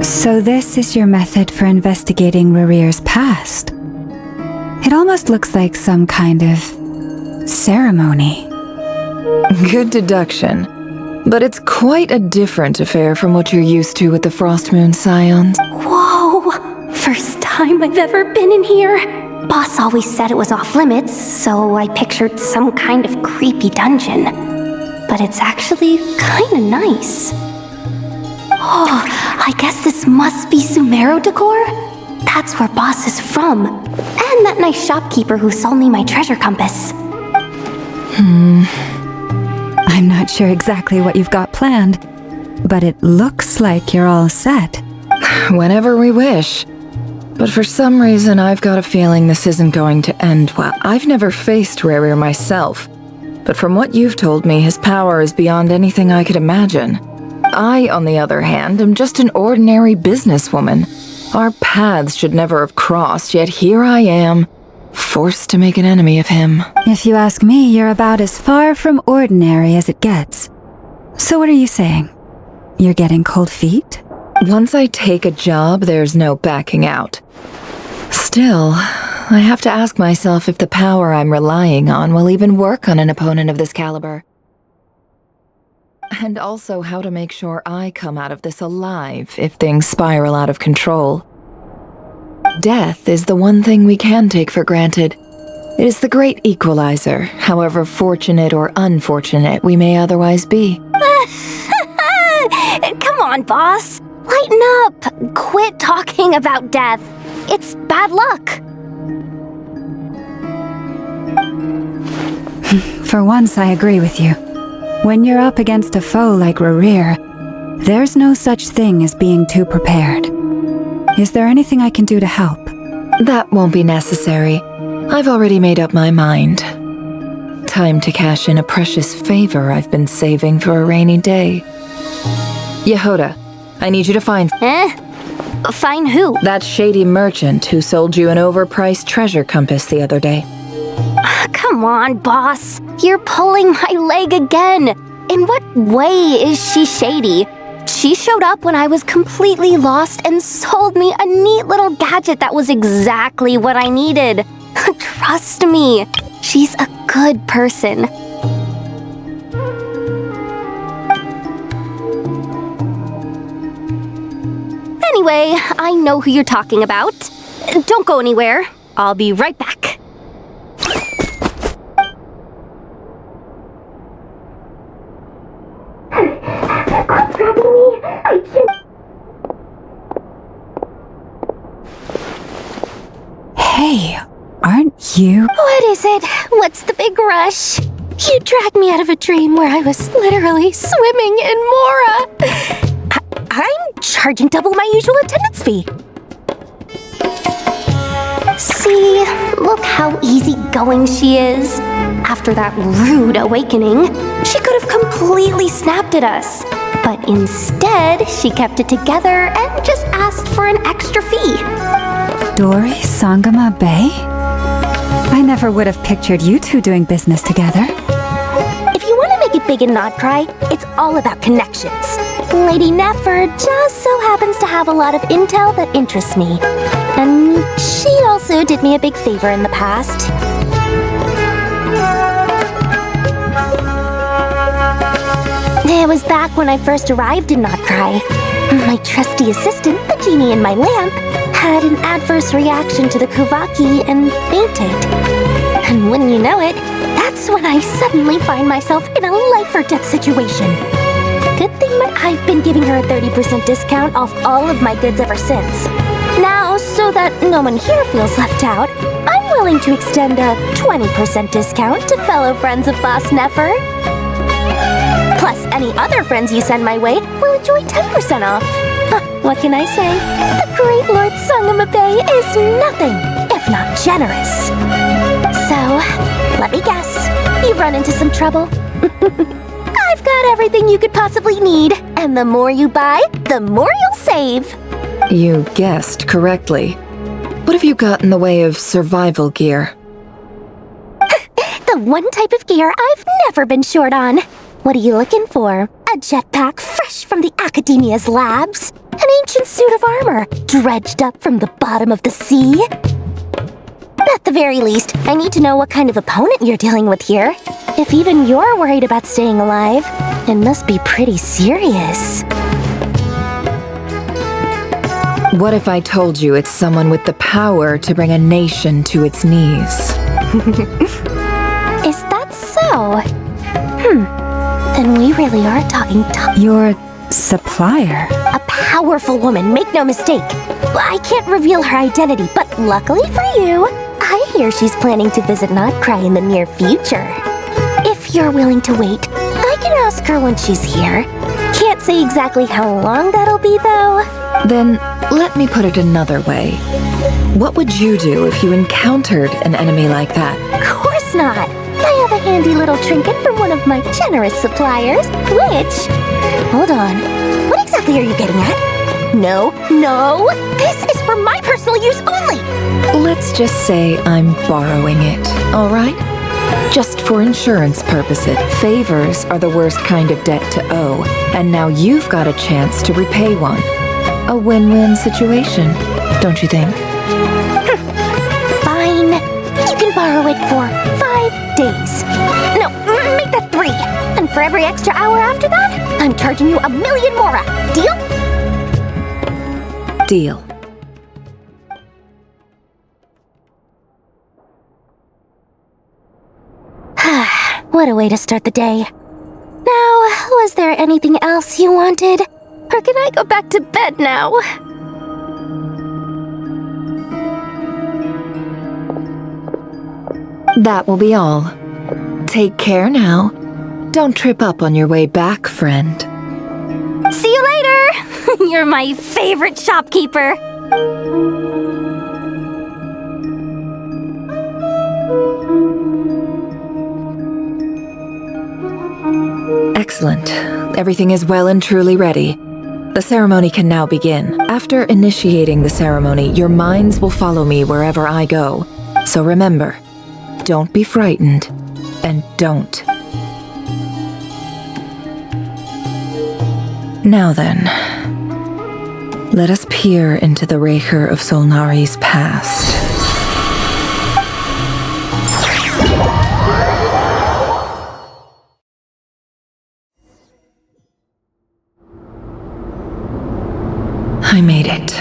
Speaker 1: So this is your method for investigating Rarir's past. It almost looks like some kind of ceremony.
Speaker 10: Good deduction. But it's quite a different affair from what you're used to with the Frost Moon Scions.
Speaker 7: Whoa! First time I've ever been in here. Boss always said it was off limits, so I pictured some kind of creepy dungeon. But it's actually kinda nice. Oh, I guess this must be Sumero decor? That's where Boss is from. And that nice shopkeeper who sold me my treasure compass.
Speaker 1: I'm not sure exactly what you've got planned, but it looks like you're all set.
Speaker 10: Whenever we wish. But for some reason, I've got a feeling this isn't going to end well. I've never faced Rarir myself, but from what you've told me, his power is beyond anything I could imagine. I, on the other hand, am just an ordinary businesswoman. Our paths should never have crossed, yet here I am, forced to make an enemy of him.
Speaker 1: If you ask me, you're about as far from ordinary as it gets. So what are you saying? You're getting cold feet?
Speaker 10: Once I take a job, there's no backing out. Still, I have to ask myself if the power I'm relying on will even work on an opponent of this caliber. And also how to make sure I come out of this alive if things spiral out of control. Death is the one thing we can take for granted. It is the great equalizer, however fortunate or unfortunate we may otherwise be.
Speaker 7: Come on, boss. Lighten up. Quit talking about death. It's bad luck.
Speaker 1: For once, I agree with you. When you're up against a foe like Rarir, there's no such thing as being too prepared. Is there anything I can do to help?
Speaker 10: That won't be necessary. I've already made up my mind. Time to cash in a precious favor I've been saving for a rainy day. Yehoda, I need you to find...
Speaker 7: Find who?
Speaker 10: That shady merchant who sold you an overpriced treasure compass the other day.
Speaker 7: Come on, boss. You're pulling my leg again. In what way is she shady? She showed up when I was completely lost and sold me a neat little gadget that was exactly what I needed. Trust me, she's a good person. Anyway, I know who you're talking about. Don't go anywhere. I'll be right back.
Speaker 1: Hey, aren't you?
Speaker 7: What is it? What's the big rush? You dragged me out of a dream where I was literally swimming in Mora. I'm charging double my usual attendance fee. See, look how easygoing she is. After that rude awakening, she could have completely snapped at us. But instead, she kept it together and just asked for an extra fee.
Speaker 1: Dori Sangama Bay? I never would have pictured you two doing business together.
Speaker 7: If you want to make it big and not cry, it's all about connections. Lady Nefer just so happens to have a lot of intel that interests me. And she also did me a big favor in the past. It was back when I first arrived in Notcry. My trusty assistant, the genie in my lamp, had an adverse reaction to the Kuvaki and fainted. And wouldn't you know it, that's when I suddenly find myself in a life-or-death situation. Good thing that I've been giving her a 30% discount off all of my goods ever since. Now, so that no one here feels left out, I'm willing to extend a 20% discount to fellow friends of Boss Nefer. Plus, any other friends you send my way will enjoy 10% off. What can I say? The great Lord Sangamabe is nothing if not generous. So, let me guess. You've run into some trouble? I've got everything you could possibly need. And the more you buy, the more you'll save.
Speaker 10: You guessed correctly. What have you got in the way of survival gear?
Speaker 7: The one type of gear I've never been short on. What are you looking for? A jetpack fresh from the Academia's labs? An ancient suit of armor dredged up from the bottom of the sea? At the very least, I need to know what kind of opponent you're dealing with here. If even you're worried about staying alive, it must be pretty serious.
Speaker 10: What if I told you it's someone with the power to bring a nation to its knees?
Speaker 7: Is that so? Then we really are talking tough.
Speaker 1: Your supplier?
Speaker 7: A powerful woman, make no mistake. I can't reveal her identity, but luckily for you, I hear she's planning to visit Notcry in the near future. If you're willing to wait, I can ask her when she's here. Can't say exactly how long that'll be, though.
Speaker 10: Then, let me put it another way. What would you do if you encountered an enemy like that?
Speaker 7: Of course not! I have a handy little trinket from one of my generous suppliers, which... Hold on. What exactly are you getting at? No! This is for my personal use only!
Speaker 10: Let's just say I'm borrowing it, all right? Just for insurance purposes. Favors are the worst kind of debt to owe, and now you've got a chance to repay one. A win-win situation, don't you think?
Speaker 7: Fine. You can borrow it for 5 days. No, make that 3. And for every extra hour after that, I'm charging you 1,000,000 mora. Deal?
Speaker 10: Deal.
Speaker 7: What a way to start the day. Now, was there anything else you wanted? Or can I go back to bed now?
Speaker 10: That will be all. Take care now. Don't trip up on your way back, friend.
Speaker 7: See you later! You're my favorite shopkeeper!
Speaker 10: Excellent. Everything is well and truly ready. The ceremony can now begin. After initiating the ceremony, your minds will follow me wherever I go. So remember, don't be frightened, and don't. Now then, let us peer into the Raker of Solnari's past. I made it.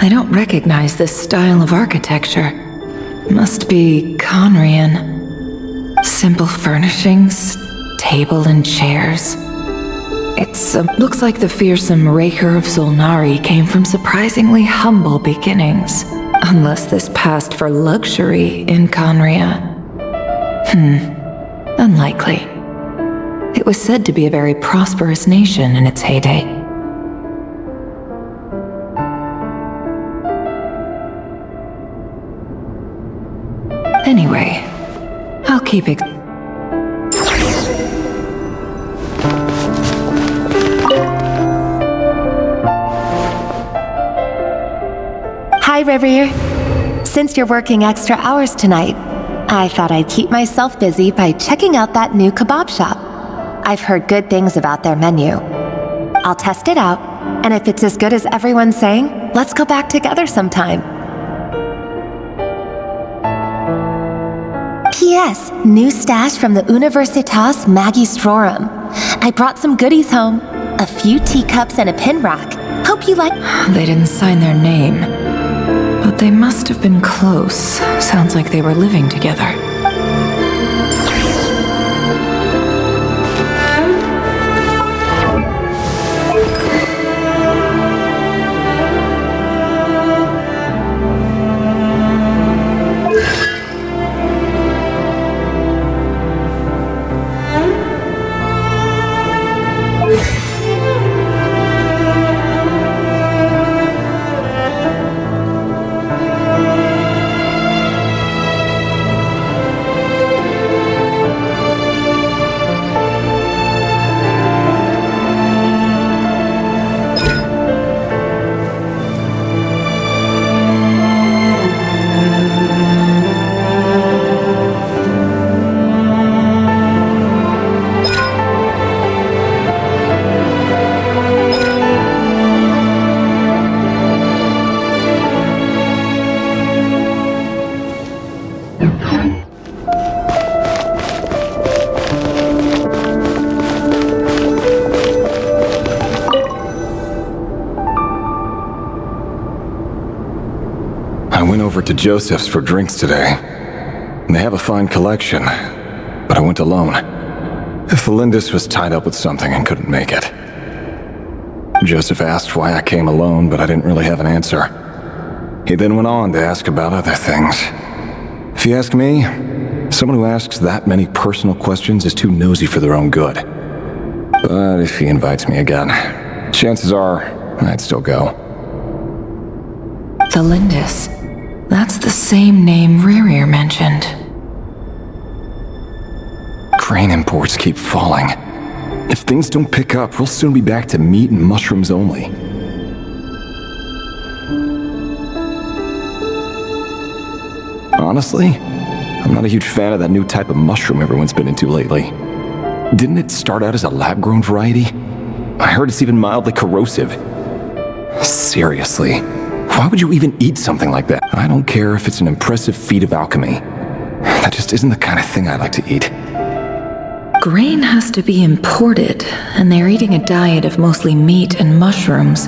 Speaker 10: I don't recognize this style of architecture. Must be Conrian. Simple furnishings, table and chairs. It looks like the fearsome Raker of Solnari came from surprisingly humble beginnings. Unless this passed for luxury in Conria. Unlikely. It was said to be a very prosperous nation in its heyday. Anyway, I'll keep it.
Speaker 14: Hi, River. Since you're working extra hours tonight, I thought I'd keep myself busy by checking out that new kebab shop. I've heard good things about their menu. I'll test it out, and if it's as good as everyone's saying, let's go back together sometime. Yes, new stash from the Universitas Magistrorum. I brought some goodies home. A few teacups and a pin rack. Hope you like—
Speaker 10: They didn't sign their name. But they must have been close. Sounds like they were living together.
Speaker 8: I went over to Joseph's for drinks today. They have a fine collection, but I went alone. Felindus was tied up with something and couldn't make it. Joseph asked why I came alone, but I didn't really have an answer. He then went on to ask about other things. If you ask me, someone who asks that many personal questions is too nosy for their own good. But if he invites me again, chances are I'd still go.
Speaker 10: Felindus. That's the same name Rerir mentioned.
Speaker 8: Grain imports keep falling. If things don't pick up, we'll soon be back to meat and mushrooms only. Honestly, I'm not a huge fan of that new type of mushroom everyone's been into lately. Didn't it start out as a lab-grown variety? I heard it's even mildly corrosive. Seriously, why would you even eat something like that? I don't care if it's an impressive feat of alchemy. That just isn't the kind of thing I like to eat.
Speaker 10: Grain has to be imported, and they're eating a diet of mostly meat and mushrooms.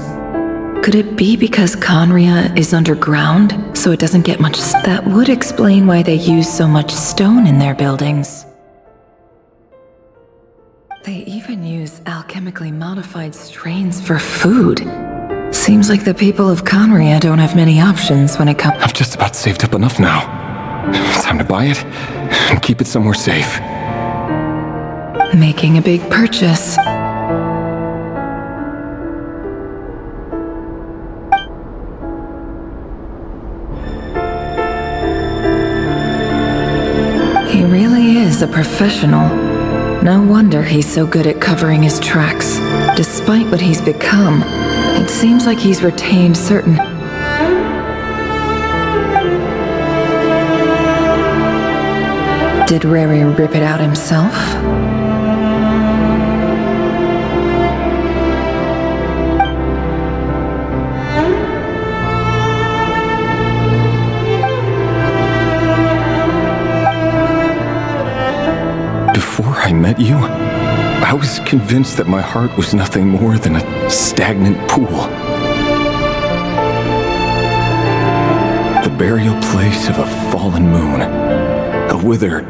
Speaker 10: Could it be because Conria is underground, so it doesn't get much? That would explain why they use so much stone in their buildings. They even use alchemically modified strains for food. Seems like the people of Conria don't have many options when it comes—
Speaker 8: I've just about saved up enough now. Time to buy it and keep it somewhere safe.
Speaker 10: Making a big purchase. He really is a professional. No wonder he's so good at covering his tracks. Despite what he's become, it seems like he's retained certain— Did Rerir rip it out himself?
Speaker 8: Before I met you, I was convinced that my heart was nothing more than a stagnant pool. The burial place of a fallen moon. A withered,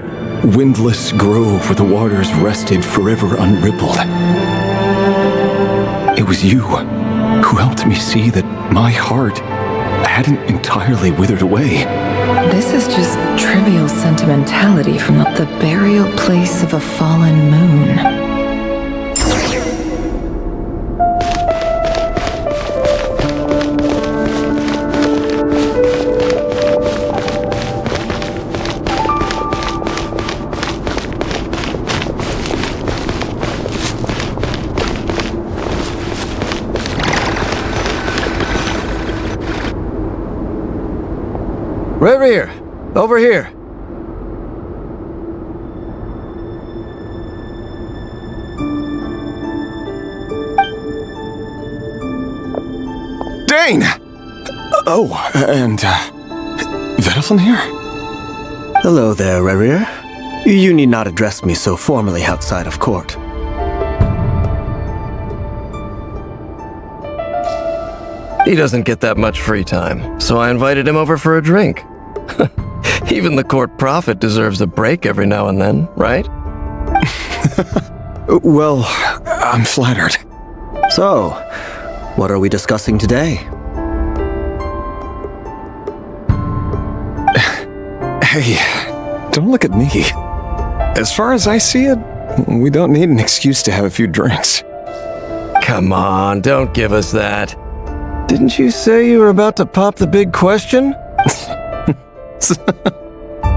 Speaker 8: windless grove where the waters rested forever unrippled. It was you who helped me see that my heart hadn't entirely withered away.
Speaker 10: This is just trivial sentimentality from the burial place of a fallen moon.
Speaker 15: Rerir! Over here!
Speaker 8: Dane! Oh, and, Vedalfin here?
Speaker 15: Hello there, Rerir. You need not address me so formally outside of court.
Speaker 16: He doesn't get that much free time, so I invited him over for a drink. Even the court prophet deserves a break every now and then, right?
Speaker 12: Well, I'm flattered.
Speaker 15: So, what are we discussing today?
Speaker 8: Hey, don't look at me. As far as I see it, we don't need an excuse to have a few drinks.
Speaker 16: Come on, don't give us that. Didn't you say you were about to pop the big question?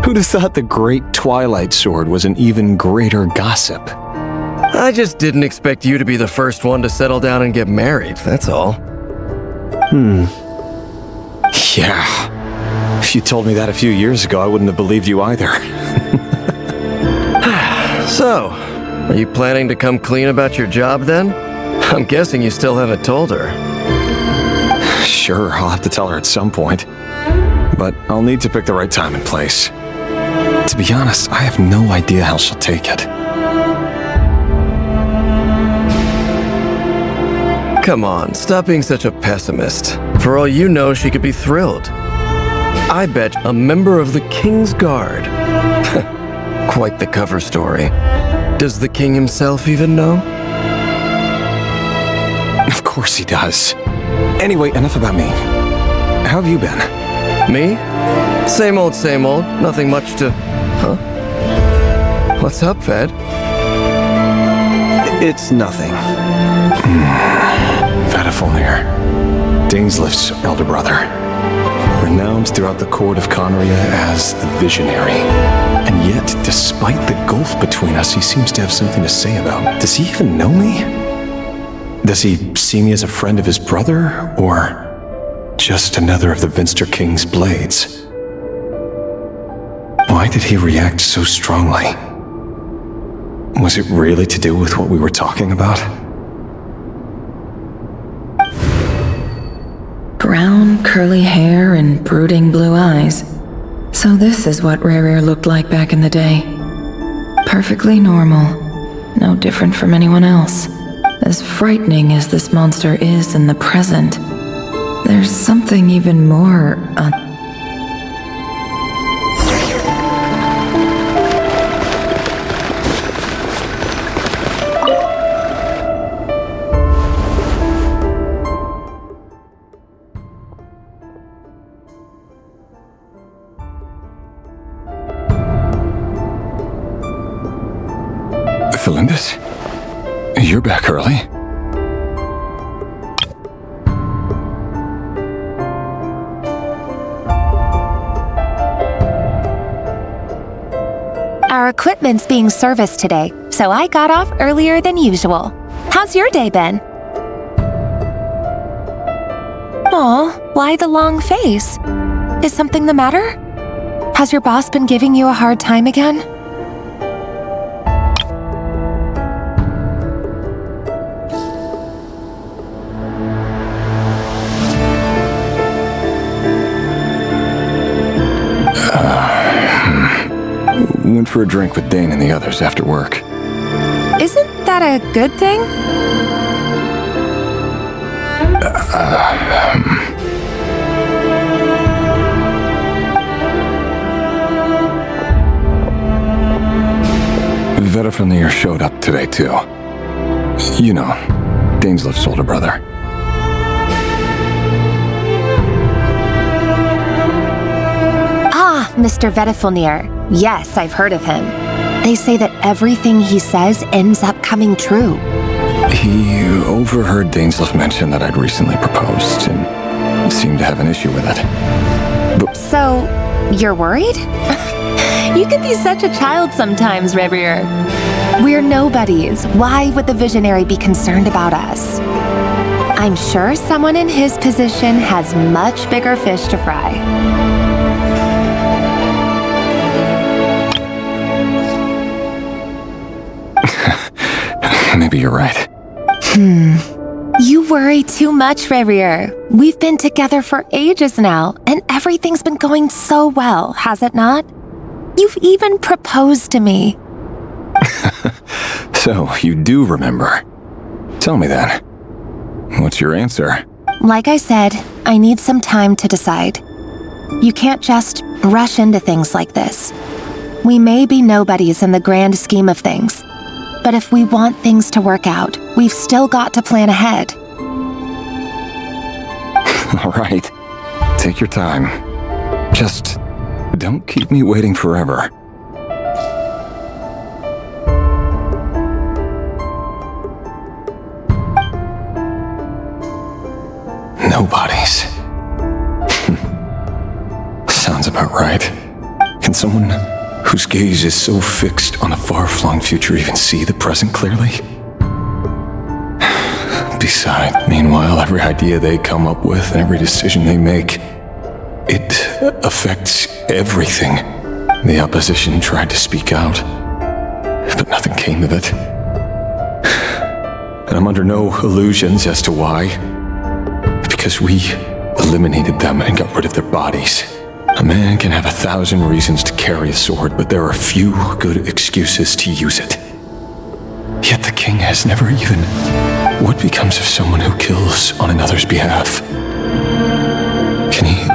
Speaker 8: Who'd have thought the great Twilight Sword was an even greater gossip?
Speaker 16: I just didn't expect you to be the first one to settle down and get married, that's all.
Speaker 8: Yeah. If you told me that a few years ago, I wouldn't have believed you either.
Speaker 16: So, are you planning to come clean about your job then? I'm guessing you still haven't told her.
Speaker 8: Sure, I'll have to tell her at some point. But I'll need to pick the right time and place. To be honest, I have no idea how she'll take it.
Speaker 16: Come on, stop being such a pessimist. For all you know, she could be thrilled. I bet a member of the King's Guard. Quite the cover story. Does the king himself even know?
Speaker 8: Of course he does. Anyway, enough about me. How have you been?
Speaker 16: Me? Same old, nothing much to... Huh? What's up, Ved?
Speaker 15: It's nothing.
Speaker 8: Vadifalnir, Dainsleif's elder brother. Renowned throughout the court of Conria as the Visionary. And yet, despite the gulf between us, he seems to have something to say about. Does he even know me? Does he see me as a friend of his brother, or just another of the Vinster King's blades? Why did he react so strongly? Was it really to do with what we were talking about?
Speaker 10: Brown, curly hair and brooding blue eyes. So this is what Rerir looked like back in the day. Perfectly normal. No different from anyone else. As frightening as this monster is in the present, there's something even more
Speaker 8: Felindis? You're back early.
Speaker 14: Our equipment's being serviced today, so I got off earlier than usual. How's your day been? Aw, why the long face? Is something the matter? Has your boss been giving you a hard time again?
Speaker 8: Went for a drink with Dane and the others after work.
Speaker 14: Isn't that a good thing?
Speaker 8: Vedifalnir showed up today, too. You know, Dainsleif's older brother.
Speaker 14: Ah, Mr. Vedifalnir. Yes, I've heard of him. They say that everything he says ends up coming true.
Speaker 8: He overheard Dainsleif mention that I'd recently proposed and seemed to have an issue with it. But
Speaker 14: so, you're worried? You can be such a child sometimes, Rerir. We're nobodies. Why would the Visionary be concerned about us? I'm sure someone in his position has much bigger fish to fry.
Speaker 8: Maybe you're right.
Speaker 14: You worry too much, Rerir. We've been together for ages now, and everything's been going so well, has it not? You've even proposed to me.
Speaker 8: So, you do remember. Tell me then. What's your answer?
Speaker 14: Like I said, I need some time to decide. You can't just rush into things like this. We may be nobodies in the grand scheme of things, but if we want things to work out, we've still got to plan ahead.
Speaker 8: All right. Take your time. Just don't keep me waiting forever. Nobodies. Sounds about right. Can someone whose gaze is so fixed on a far-flung future even see the present clearly? Besides, meanwhile, every idea they come up with and every decision they make, it affects everything. The opposition tried to speak out, but nothing came of it. And I'm under no illusions as to why. Because we eliminated them and got rid of their bodies. A man can have 1,000 reasons to carry a sword, but there are few good excuses to use it. Yet the king has never even... What becomes of someone who kills on another's behalf? Can he...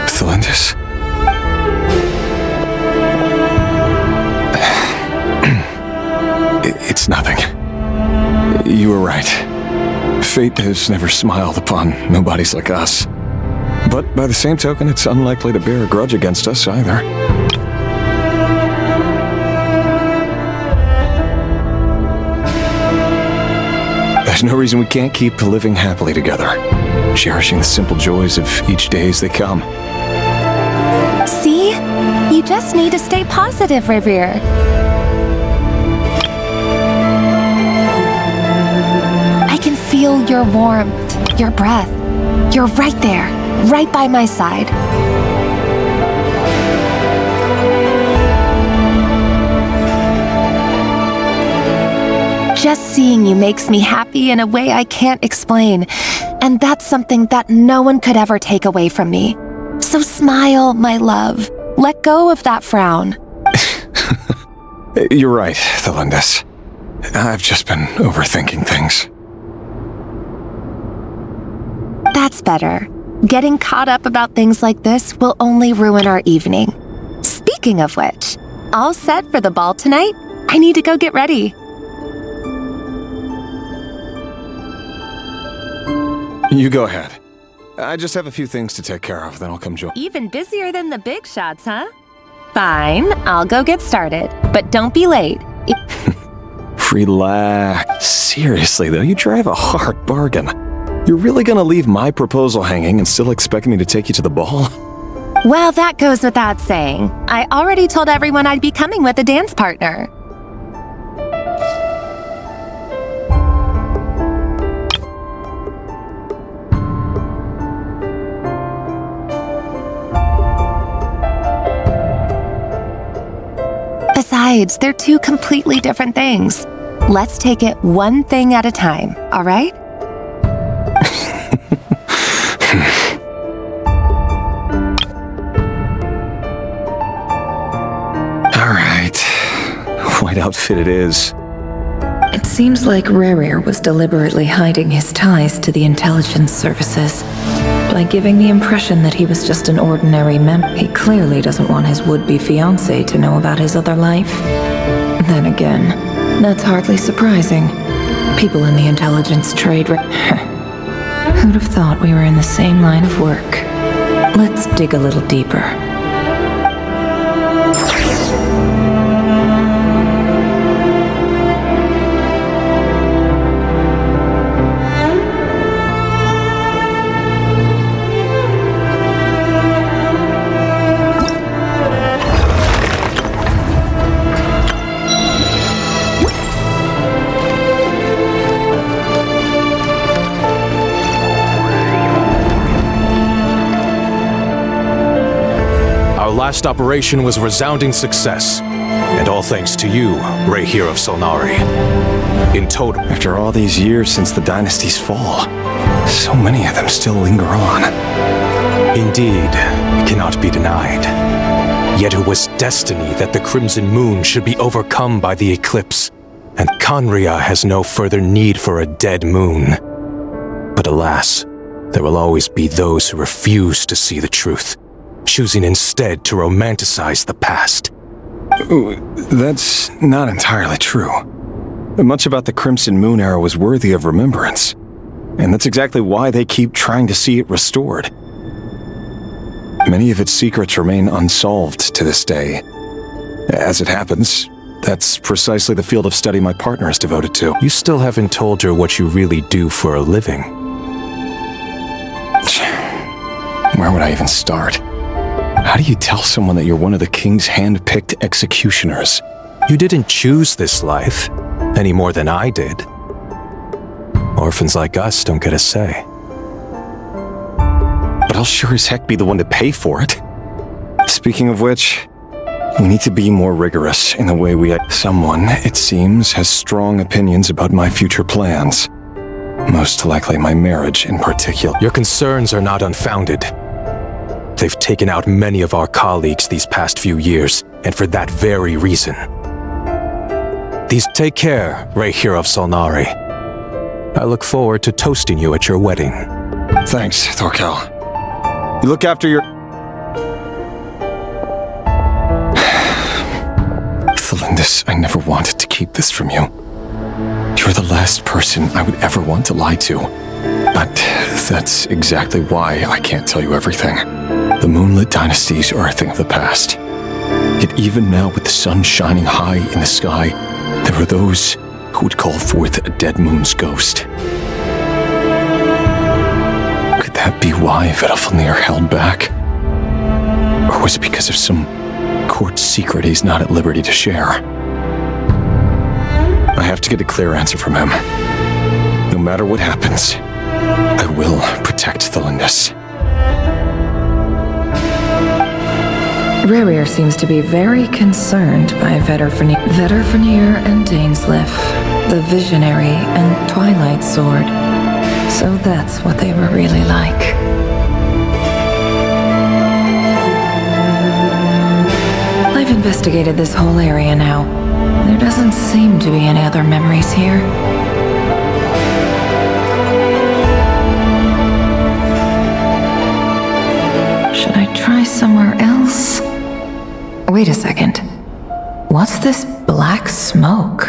Speaker 8: Thalindis? It's nothing. You were right. Fate has never smiled upon nobodies like us. But by the same token, it's unlikely to bear a grudge against us either. There's no reason we can't keep living happily together, cherishing the simple joys of each day as they come.
Speaker 14: See? You just need to stay positive, Revere. I can feel your warmth, your breath. You're right there, right by my side. Just seeing you makes me happy in a way I can't explain, and that's something that no one could ever take away from me. So smile, my love. Let go of that frown.
Speaker 8: You're right, Thalindis. I've just been overthinking things.
Speaker 14: That's better. Getting caught up about things like this will only ruin our evening. Speaking of which, all set for the ball tonight? I need to go get ready.
Speaker 8: You go ahead. I just have a few things to take care of, then I'll come join.
Speaker 14: Even busier than the big shots, huh? Fine, I'll go get started, but don't be late.
Speaker 8: Relax. Seriously, though, you drive a hard bargain. You're really gonna leave my proposal hanging and still expect me to take you to the ball?
Speaker 14: Well, that goes without saying. I already told everyone I'd be coming with a dance partner. Besides, they're two completely different things. Let's take it one thing at a time, all right?
Speaker 8: All right. White outfit it is.
Speaker 10: It seems like Rerir was deliberately hiding his ties to the intelligence services. By giving the impression that he was just an ordinary member, he clearly doesn't want his would-be fiancé to know about his other life. Then again, that's hardly surprising. People in the intelligence trade... Who'd have thought we were in the same line of work? Let's dig a little deeper.
Speaker 2: Last operation was a resounding success, And all thanks to you, Ray here of Solnari. In total,
Speaker 8: After all these years since the dynasty's fall, so many of them still linger on.
Speaker 2: indeed, it cannot be denied. Yet it was destiny that the Crimson Moon should be overcome by the eclipse, and Conria has no further need for a dead moon. But alas, there will always be those who refuse to see the truth, choosing instead to romanticize the past.
Speaker 8: That's not entirely true. Much about the Crimson Moon era was worthy of remembrance, and that's exactly why they keep trying to see it restored. Many of its secrets remain unsolved to this day. As it happens, that's precisely the field of study my partner is devoted to.
Speaker 2: You still haven't told her what you really do for a living.
Speaker 8: Where would I even start? How do you tell someone that you're one of the king's hand-picked executioners?
Speaker 2: You didn't choose this life, any more than I did. Orphans like us don't get a say.
Speaker 8: But I'll sure as heck be the one to pay for it. Speaking of which, we need to be more rigorous in the way we act. Someone, it seems, has strong opinions about my future plans. Most likely my marriage in particular.
Speaker 2: Your concerns are not unfounded. They've taken out many of our colleagues these past few years, and for that very reason. Take care, Ray here of Solnari. I look forward to toasting you at your wedding.
Speaker 8: Thanks, Thorkel. You look after your... Thelindis, I never wanted to keep this from you. You're the last person I would ever want to lie to. But that's exactly why I can't tell you everything. The moonlit dynasties are a thing of the past. Yet even now, with the sun shining high in the sky, there are those who would call forth a dead moon's ghost. Could that be why Vedalfnir held back? Or was it because of some court secret he's not at liberty to share? I have to get a clear answer from him. No matter what happens, I will protect Thelindis.
Speaker 10: Rerir seems to be very concerned by Vedalfnir and Dainsleif, the Visionary and Twilight Sword. So that's what they were really like. I've investigated this whole area now. There doesn't seem to be any other memories here. Should I try somewhere else? Wait a second. What's this black smoke?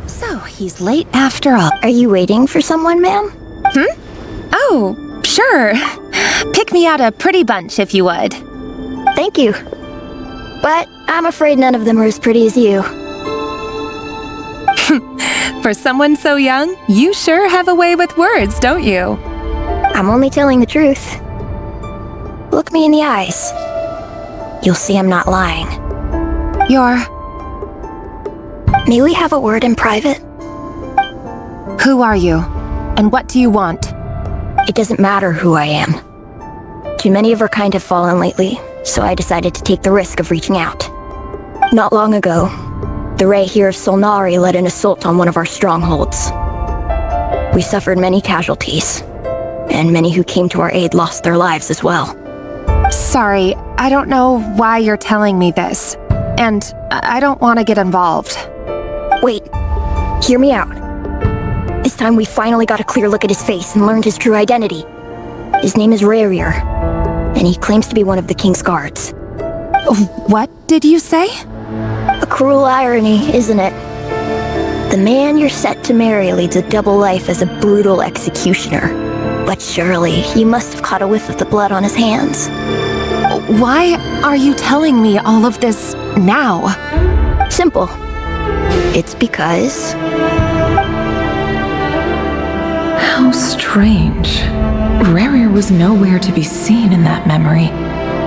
Speaker 11: So, he's late after all. Are you waiting for someone, ma'am? Oh, sure. Pick me out a pretty bunch if you would. Thank you. But I'm afraid none of them are as pretty as you.
Speaker 17: For someone so young, you sure have a way with words, don't you?
Speaker 11: I'm only telling the truth. Look me in the eyes. You'll see I'm not lying. May we have a word in private? Who are you? And what do you want? It doesn't matter who I am. Too many of our kind have fallen lately, so I decided to take the risk of reaching out. Not long ago, the Ray here of Solnari led an assault on one of our strongholds. We suffered many casualties, and many who came to our aid lost their lives as well.
Speaker 17: Sorry, I don't know why you're telling me this, and I don't want to get involved.
Speaker 11: Wait, hear me out. This time we finally got a clear look at his face and learned his true identity. His name is Rerir, and he claims to be one of the King's guards.
Speaker 17: What did you say?
Speaker 11: A cruel irony, isn't it? The man you're set to marry leads a double life as a brutal executioner. But surely, you must have caught a whiff of the blood on his hands.
Speaker 17: Why are you telling me all of this now?
Speaker 11: Simple. It's because...
Speaker 10: How strange. Rerir was nowhere to be seen in that memory.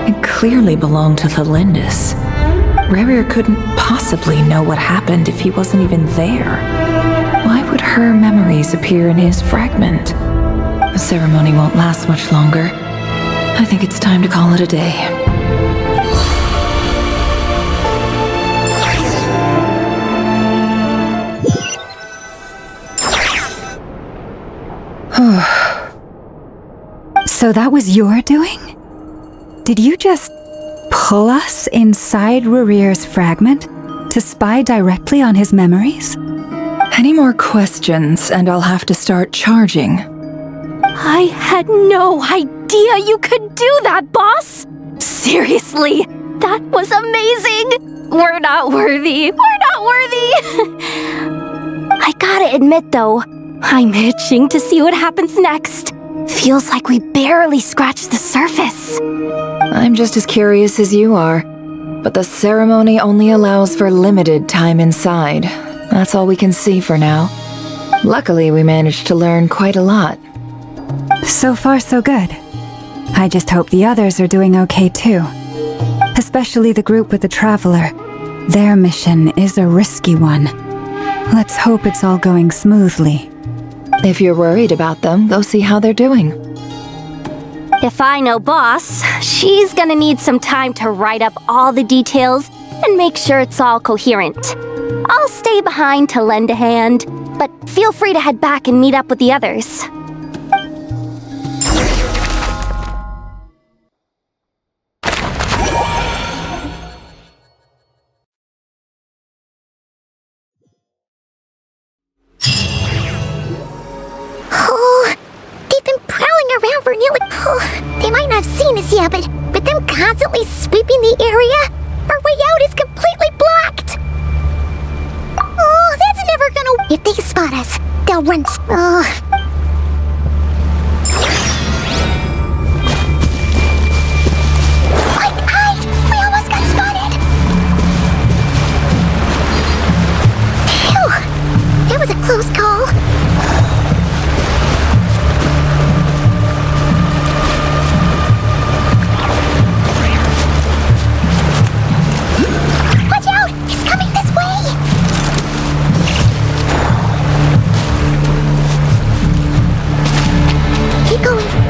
Speaker 10: It clearly belonged to Thelindis. Rerir couldn't possibly know what happened if he wasn't even there. Why would her memories appear in his fragment? The ceremony won't last much longer. I think it's time to call it a day.
Speaker 1: So that was your doing? Did you just pull us inside Rerir's fragment to spy directly on his memories?
Speaker 10: Any more questions and I'll have to start charging.
Speaker 7: I had no idea you could do that, boss! Seriously, that was amazing! We're not worthy. We're not worthy! I gotta admit, though, I'm itching to see what happens next. Feels like we barely scratched the surface.
Speaker 10: I'm just as curious as you are, but the ceremony only allows for limited time inside. That's all we can see for now. Luckily, we managed to learn quite a lot.
Speaker 1: So far, so good. I just hope the others are doing okay too. Especially the group with the Traveler. Their mission is a risky one. Let's hope it's all going smoothly.
Speaker 10: If you're worried about them, go see how they're doing.
Speaker 7: If I know Boss, she's gonna need some time to write up all the details and make sure it's all coherent. I'll stay behind to lend a hand, but feel free to head back and meet up with the others.
Speaker 3: For nearly... they might not have seen us yet, but them constantly sweeping the area? Our way out is completely blocked! Oh, that's never gonna... If they spot us, they'll run... My God! We almost got spotted! Phew! That was a close call.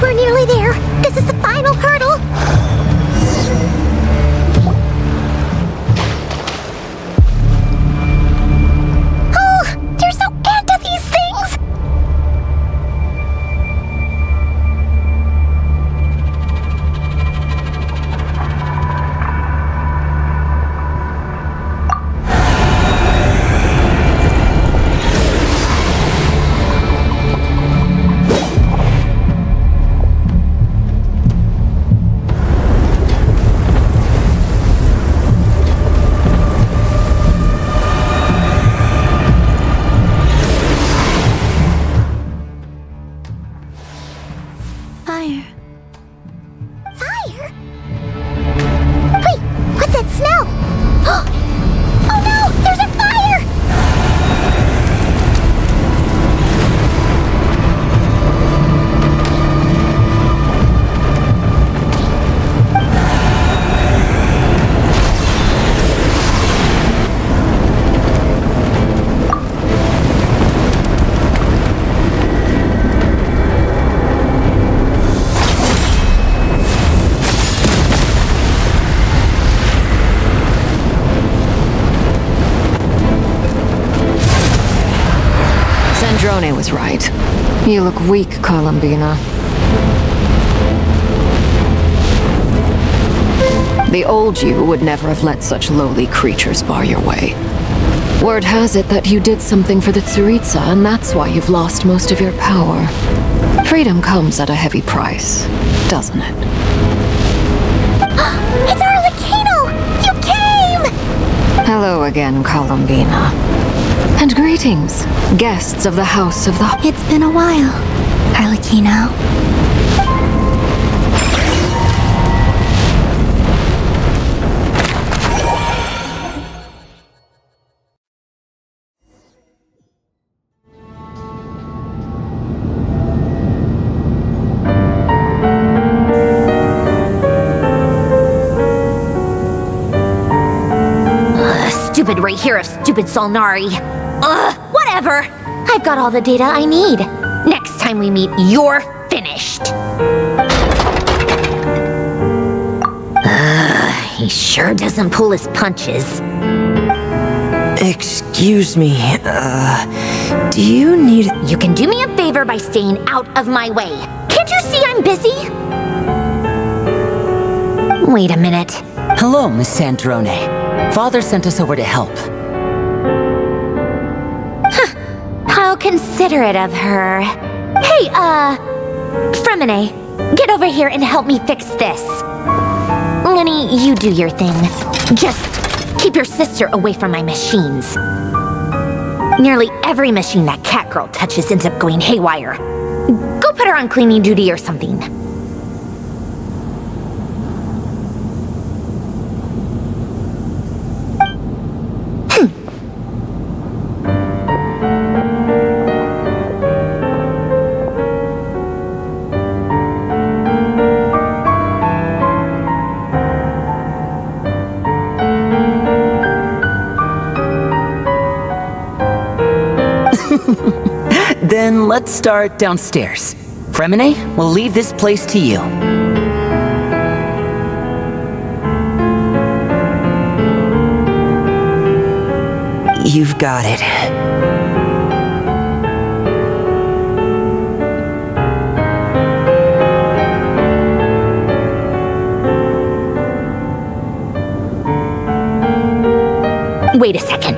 Speaker 3: We're nearly there. This is the final hurdle. Oh, there's no end to these things.
Speaker 18: Drone was right. You look weak, Columbina. The old you would never have let such lowly creatures bar your way. Word has it that you did something for the Tsaritsa, and that's why you've lost most of your power. Freedom comes at a heavy price, doesn't it?
Speaker 3: It's Arlecchino! You came!
Speaker 18: Hello again, Columbina. And greetings, guests of the House of the...
Speaker 3: It's been a while, Arlecchino.
Speaker 13: stupid Rahere of stupid Solnari. Ugh, whatever. I've got all the data I need. Next time we meet, you're finished. He sure doesn't pull his punches.
Speaker 19: Excuse me, do you need...
Speaker 13: You can do me a favor by staying out of my way. Can't you see I'm busy? Wait a minute.
Speaker 20: Hello, Miss Sandrone. Father sent us over to help.
Speaker 13: Huh. How considerate of her. Hey, Fremine, get over here and help me fix this. Lenny, you do your thing. Just keep your sister away from my machines. Nearly every machine that cat girl touches ends up going haywire. Go put her on cleaning duty or something.
Speaker 20: Then let's start downstairs. Fremine, we'll leave this place to you. You've got it.
Speaker 13: Wait a second.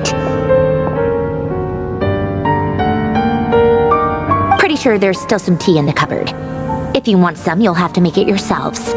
Speaker 13: Pretty sure there's still some tea in the cupboard. If you want some, you'll have to make it yourselves.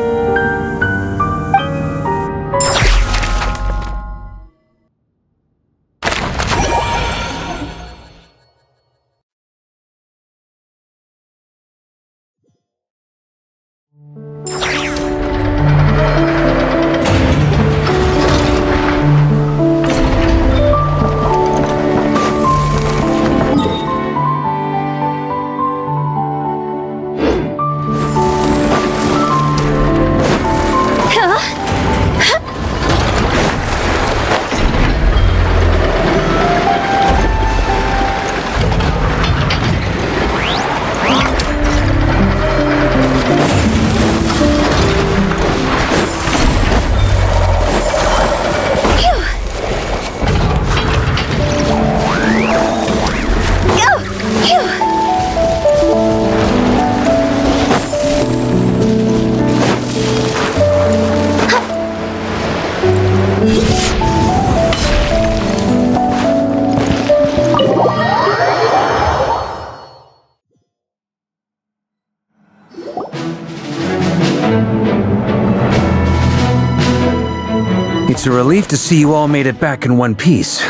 Speaker 9: It's a relief to see you all made it back in one piece.